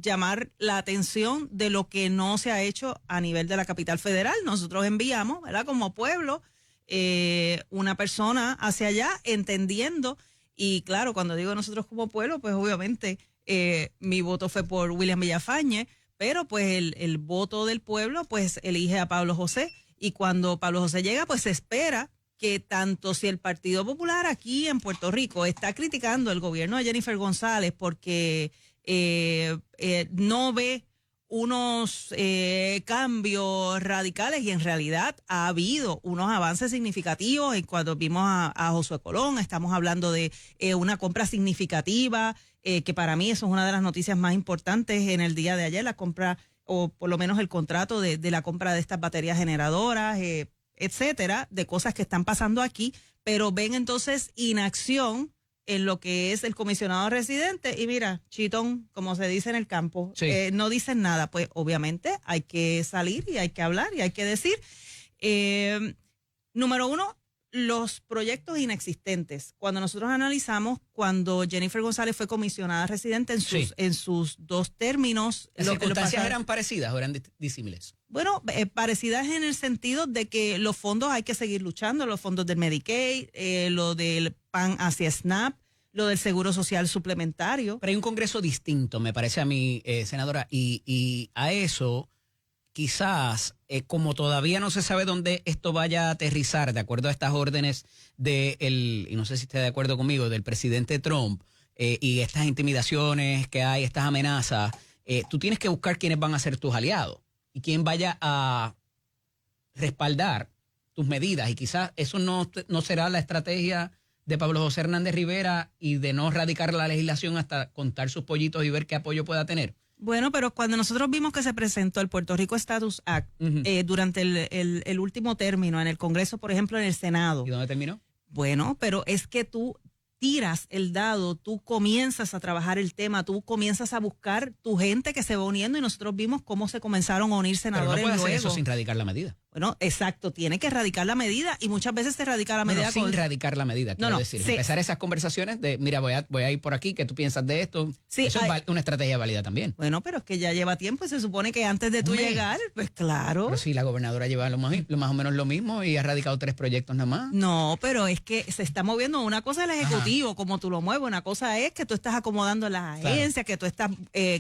llamar la atención de lo que no se ha hecho a nivel de la capital federal. Nosotros enviamos, ¿verdad? Como pueblo, una persona hacia allá entendiendo, y claro, cuando digo nosotros como pueblo, pues obviamente mi voto fue por William Villafañe, pero pues el voto del pueblo pues elige a Pablo José, y cuando Pablo José llega pues se espera que tanto si el Partido Popular aquí en Puerto Rico está criticando el gobierno de Jennifer González porque no ve unos cambios radicales, y en realidad ha habido unos avances significativos. En cuando vimos a Josué Colón, estamos hablando de una compra significativa, que para mí eso es una de las noticias más importantes en el día de ayer, la compra, o por lo menos el contrato de la compra de estas baterías generadoras, etcétera, de cosas que están pasando aquí, pero ven entonces inacción en lo que es el comisionado residente, y mira, chitón, como se dice en el campo, sí. No dicen nada. Pues obviamente hay que salir y hay que hablar y hay que decir. Número uno, los proyectos inexistentes. Cuando nosotros analizamos, cuando Jennifer González fue comisionada residente en sus dos términos, ¿Las circunstancias eran parecidas o eran disímiles? Bueno, parecidas en el sentido de que los fondos hay que seguir luchando, los fondos del Medicaid, lo del PAN hacia SNAP, lo del Seguro Social Suplementario. Pero hay un Congreso distinto, me parece a mí, senadora, y a eso quizás, como todavía no se sabe dónde esto vaya a aterrizar, de acuerdo a estas órdenes y no sé si esté de acuerdo conmigo, del presidente Trump, y estas intimidaciones que hay, estas amenazas, tú tienes que buscar quiénes van a ser tus aliados y quién vaya a respaldar tus medidas. Y quizás eso no será la estrategia de Pablo José Hernández Rivera, y de no radicar la legislación hasta contar sus pollitos y ver qué apoyo pueda tener. Bueno, pero cuando nosotros vimos que se presentó el Puerto Rico Status Act durante el último término en el Congreso, por ejemplo, en el Senado. ¿Y dónde terminó? Bueno, pero es que tú tiras el dado, tú comienzas a trabajar el tema, tú comienzas a buscar tu gente que se va uniendo, y nosotros vimos cómo se comenzaron a unir senadores. Pero no puede luego. hacer eso sin radicar la medida. Bueno, exacto, tiene que eradicar la medida, y muchas veces se radica la medida sin radicar la medida, quiero decir. Sí. Empezar esas conversaciones de, mira, voy a ir por aquí, ¿qué tú piensas de esto? Sí, eso es una estrategia válida también. Bueno, pero es que ya lleva tiempo, y se supone que antes de tú llegar, pues claro. Pero si la gobernadora lleva lo más o menos lo mismo y ha radicado 3 proyectos nada más. No, pero es que se está moviendo. Una cosa es el Ejecutivo, como tú lo mueves, una cosa es que tú estás acomodando las agencias, que tú estás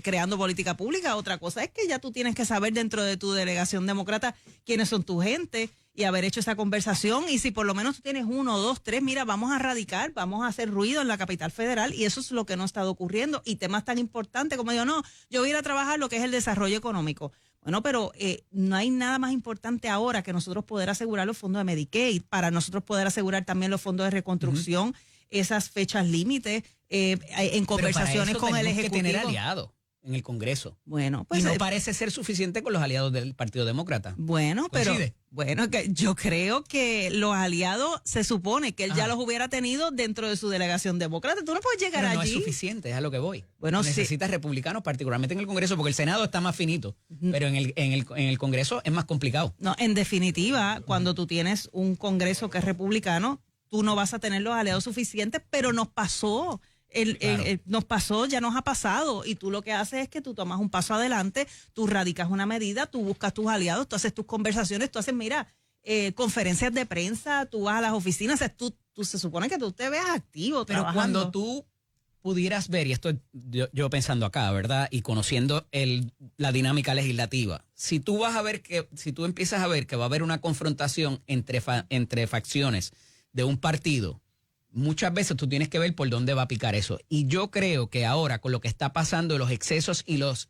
creando política pública, otra cosa es que ya tú tienes que saber dentro de tu delegación demócrata quiénes son tu gente, y haber hecho esa conversación, y si por lo menos tú tienes 1, 2, 3, mira, vamos a radicar, vamos a hacer ruido en la capital federal, y eso es lo que no ha estado ocurriendo, y temas tan importantes como yo voy a ir a trabajar lo que es el desarrollo económico. Bueno, pero no hay nada más importante ahora que nosotros poder asegurar los fondos de Medicaid, para nosotros poder asegurar también los fondos de reconstrucción, esas fechas límite, en conversaciones con el Ejecutivo. Que tener aliados en el Congreso. Bueno, pues y no parece ser suficiente con los aliados del Partido Demócrata. Bueno, pero ¿Coincide? bueno, que yo creo que los aliados se supone que él ya los hubiera tenido dentro de su delegación demócrata. Tú no puedes llegar pero no allí. es suficiente, es a lo que voy. Bueno, necesitas republicanos, particularmente en el Congreso, porque el Senado está más finito, pero en el Congreso es más complicado. No, en definitiva, cuando tú tienes un Congreso que es republicano, tú no vas a tener los aliados suficientes, pero nos pasó. Ya nos ha pasado, y tú lo que haces es que tú tomas un paso adelante, tú radicas una medida, tú buscas tus aliados, tú haces tus conversaciones, tú haces, conferencias de prensa, tú vas a las oficinas, tú se supone que tú te veas activo. Pero trabajando. cuando tú pudieras ver, y esto yo pensando acá, ¿verdad? Y conociendo la dinámica legislativa, si tú empiezas a ver que va a haber una confrontación entre facciones de un partido, muchas veces tú tienes que ver por dónde va a picar eso. Y yo creo que ahora, con lo que está pasando, los excesos y las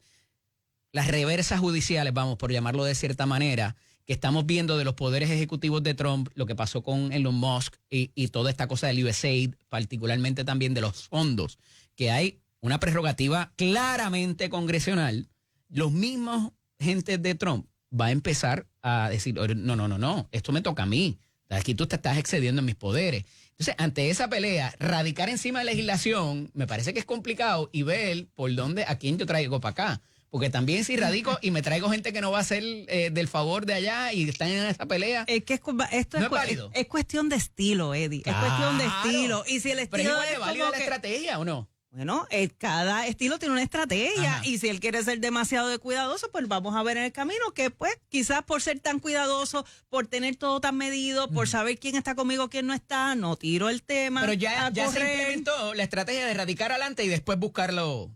reversas judiciales, vamos, por llamarlo de cierta manera, que estamos viendo de los poderes ejecutivos de Trump, lo que pasó con Elon Musk y toda esta cosa del USAID, particularmente también de los fondos, que hay una prerrogativa claramente congresional, los mismos gentes de Trump va a empezar a decir, no, esto me toca a mí. Aquí tú te estás excediendo en mis poderes. Entonces, ante esa pelea, radicar encima de legislación me parece que es complicado, y ver por dónde, a quién yo traigo para acá. Porque también si radico y me traigo gente que no va a ser del favor de allá y están en esa pelea. Es que esto ¿No es válido? es cuestión de estilo, Eddie. Es cuestión de estilo. Y si el Pero es estilo igual de es válida como la que, estrategia, ¿o no? bueno, cada estilo tiene una estrategia. Ajá. Y si él quiere ser demasiado de cuidadoso, pues vamos a ver en el camino que, pues, quizás por ser tan cuidadoso, por tener todo tan medido, por saber quién está conmigo, quién no está, no tiro el tema. Pero ya se correr. implementó la estrategia de radicar adelante y después buscar los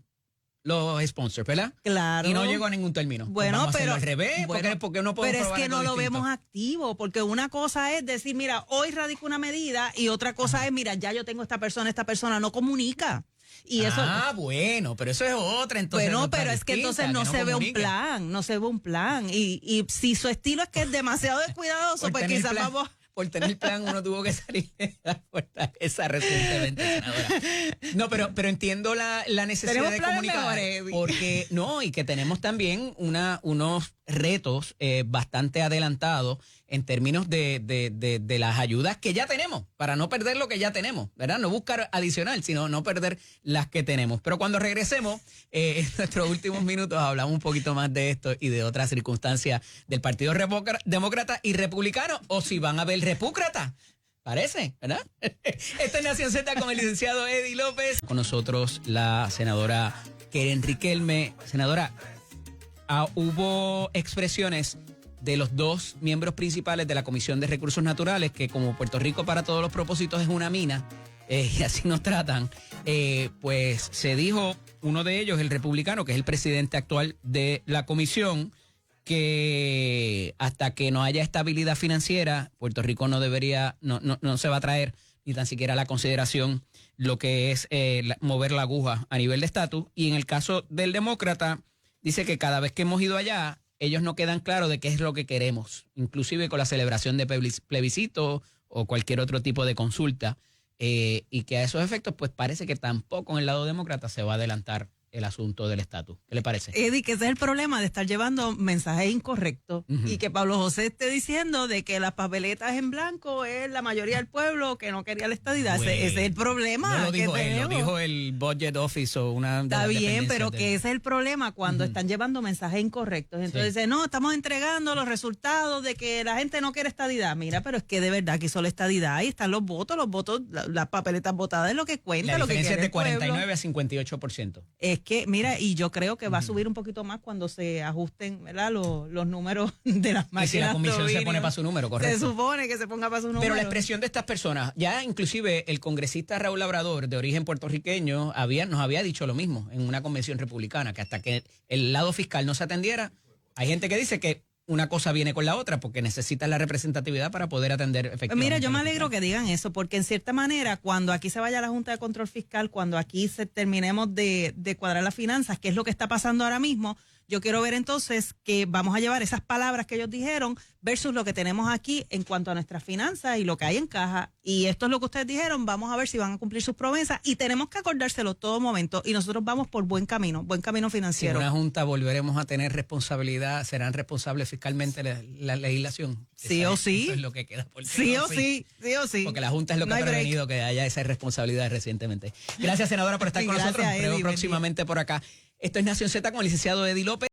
sponsors, ¿verdad? Claro. Y no llegó a ningún término. Pues Bueno, vamos a hacerlo pero al revés, bueno, porque no podemos pero es probar que algo no lo distinto. vemos activo, porque una cosa es decir, mira, hoy radico una medida y otra cosa es, mira, ya yo tengo esta persona no comunica. Y eso, Bueno, pero eso es otra, entonces. bueno, otra pero es que distinta, entonces no se ve un comunica. plan, no se ve un plan. Y si su estilo es que es demasiado descuidadoso, Por pues tener quizás plan- vamos. Por tener plan, uno tuvo que salir de la fortaleza recientemente, senadora. No, pero entiendo la necesidad Tenemos de planes comunicar. mejores, Eddie. Porque, no, y que tenemos también unos retos bastante adelantados en términos de las ayudas que ya tenemos, para no perder lo que ya tenemos, ¿verdad? No buscar adicional, sino no perder las que tenemos. Pero cuando regresemos, en nuestros últimos minutos hablamos un poquito más de esto y de otras circunstancias del Partido Demócrata y Republicano, o si van a ver repúcrata. Parece, ¿verdad? Esta es Nación Z con el licenciado Eddie López. Con nosotros la senadora Keren Riquelme. Senadora, hubo expresiones de los dos miembros principales de la Comisión de Recursos Naturales, que como Puerto Rico para todos los propósitos es una mina, y así nos tratan, pues se dijo, uno de ellos, el republicano, que es el presidente actual de la comisión, que hasta que no haya estabilidad financiera, Puerto Rico no se va a traer ni tan siquiera a la consideración lo que es mover la aguja a nivel de estatus. Y en el caso del demócrata, dice que cada vez que hemos ido allá, ellos no quedan claros de qué es lo que queremos, inclusive con la celebración de plebiscito o cualquier otro tipo de consulta, y que a esos efectos, pues parece que tampoco en el lado demócrata se va a adelantar el asunto del estatus. ¿Qué le parece? Eddie, que ese es el problema de estar llevando mensajes incorrectos y que Pablo José esté diciendo de que las papeletas en blanco es la mayoría del pueblo que no quería la estadidad. Ese es el problema. No lo dijo que él, lo tenemos. dijo el Budget Office o una de Está las bien, dependencias pero del- que ese es el problema cuando están llevando mensajes incorrectos. Entonces, dice, no, estamos entregando los resultados de que la gente no quiere estadidad. Mira, pero es que de verdad quiso la estadidad y están los votos, las papeletas votadas es lo que cuenta, La lo que diferencia quiere es de el pueblo. 49 a 58%. Es que, mira, y yo creo que va a subir un poquito más cuando se ajusten, ¿verdad? Los números de las máquinas. Y si la comisión se Dominio. pone para su número, Se correcto. supone que se ponga para su número. Pero la expresión de estas personas, ya inclusive el congresista Raúl Labrador, de origen puertorriqueño, nos había dicho lo mismo en una convención republicana, que hasta que el lado fiscal no se atendiera, hay gente que dice que una cosa viene con la otra porque necesitas la representatividad para poder atender efectivamente. Mira, yo me lo alegro fiscal. que digan eso, porque en cierta manera, cuando aquí se vaya la Junta de Control Fiscal, cuando aquí terminemos de cuadrar las finanzas, que es lo que está pasando ahora mismo, yo quiero ver entonces que vamos a llevar esas palabras que ellos dijeron versus lo que tenemos aquí en cuanto a nuestras finanzas y lo que hay en caja. Y esto es lo que ustedes dijeron, vamos a ver si van a cumplir sus promesas y tenemos que acordárselo todo momento y nosotros vamos por buen camino Si financiero. una junta volveremos a tener responsabilidad, serán responsables fiscalmente la legislación. Sí o sí. Eso es lo que queda por Sí no, o sí, sí o sí. Porque la Junta es lo que No ha hay break. prevenido que haya esa responsabilidad recientemente. Gracias, senadora, por estar con Gracias, nosotros. Nos Eddie, vemos buen día. próximamente por acá. Esto es Nación Z con el licenciado Eddie López.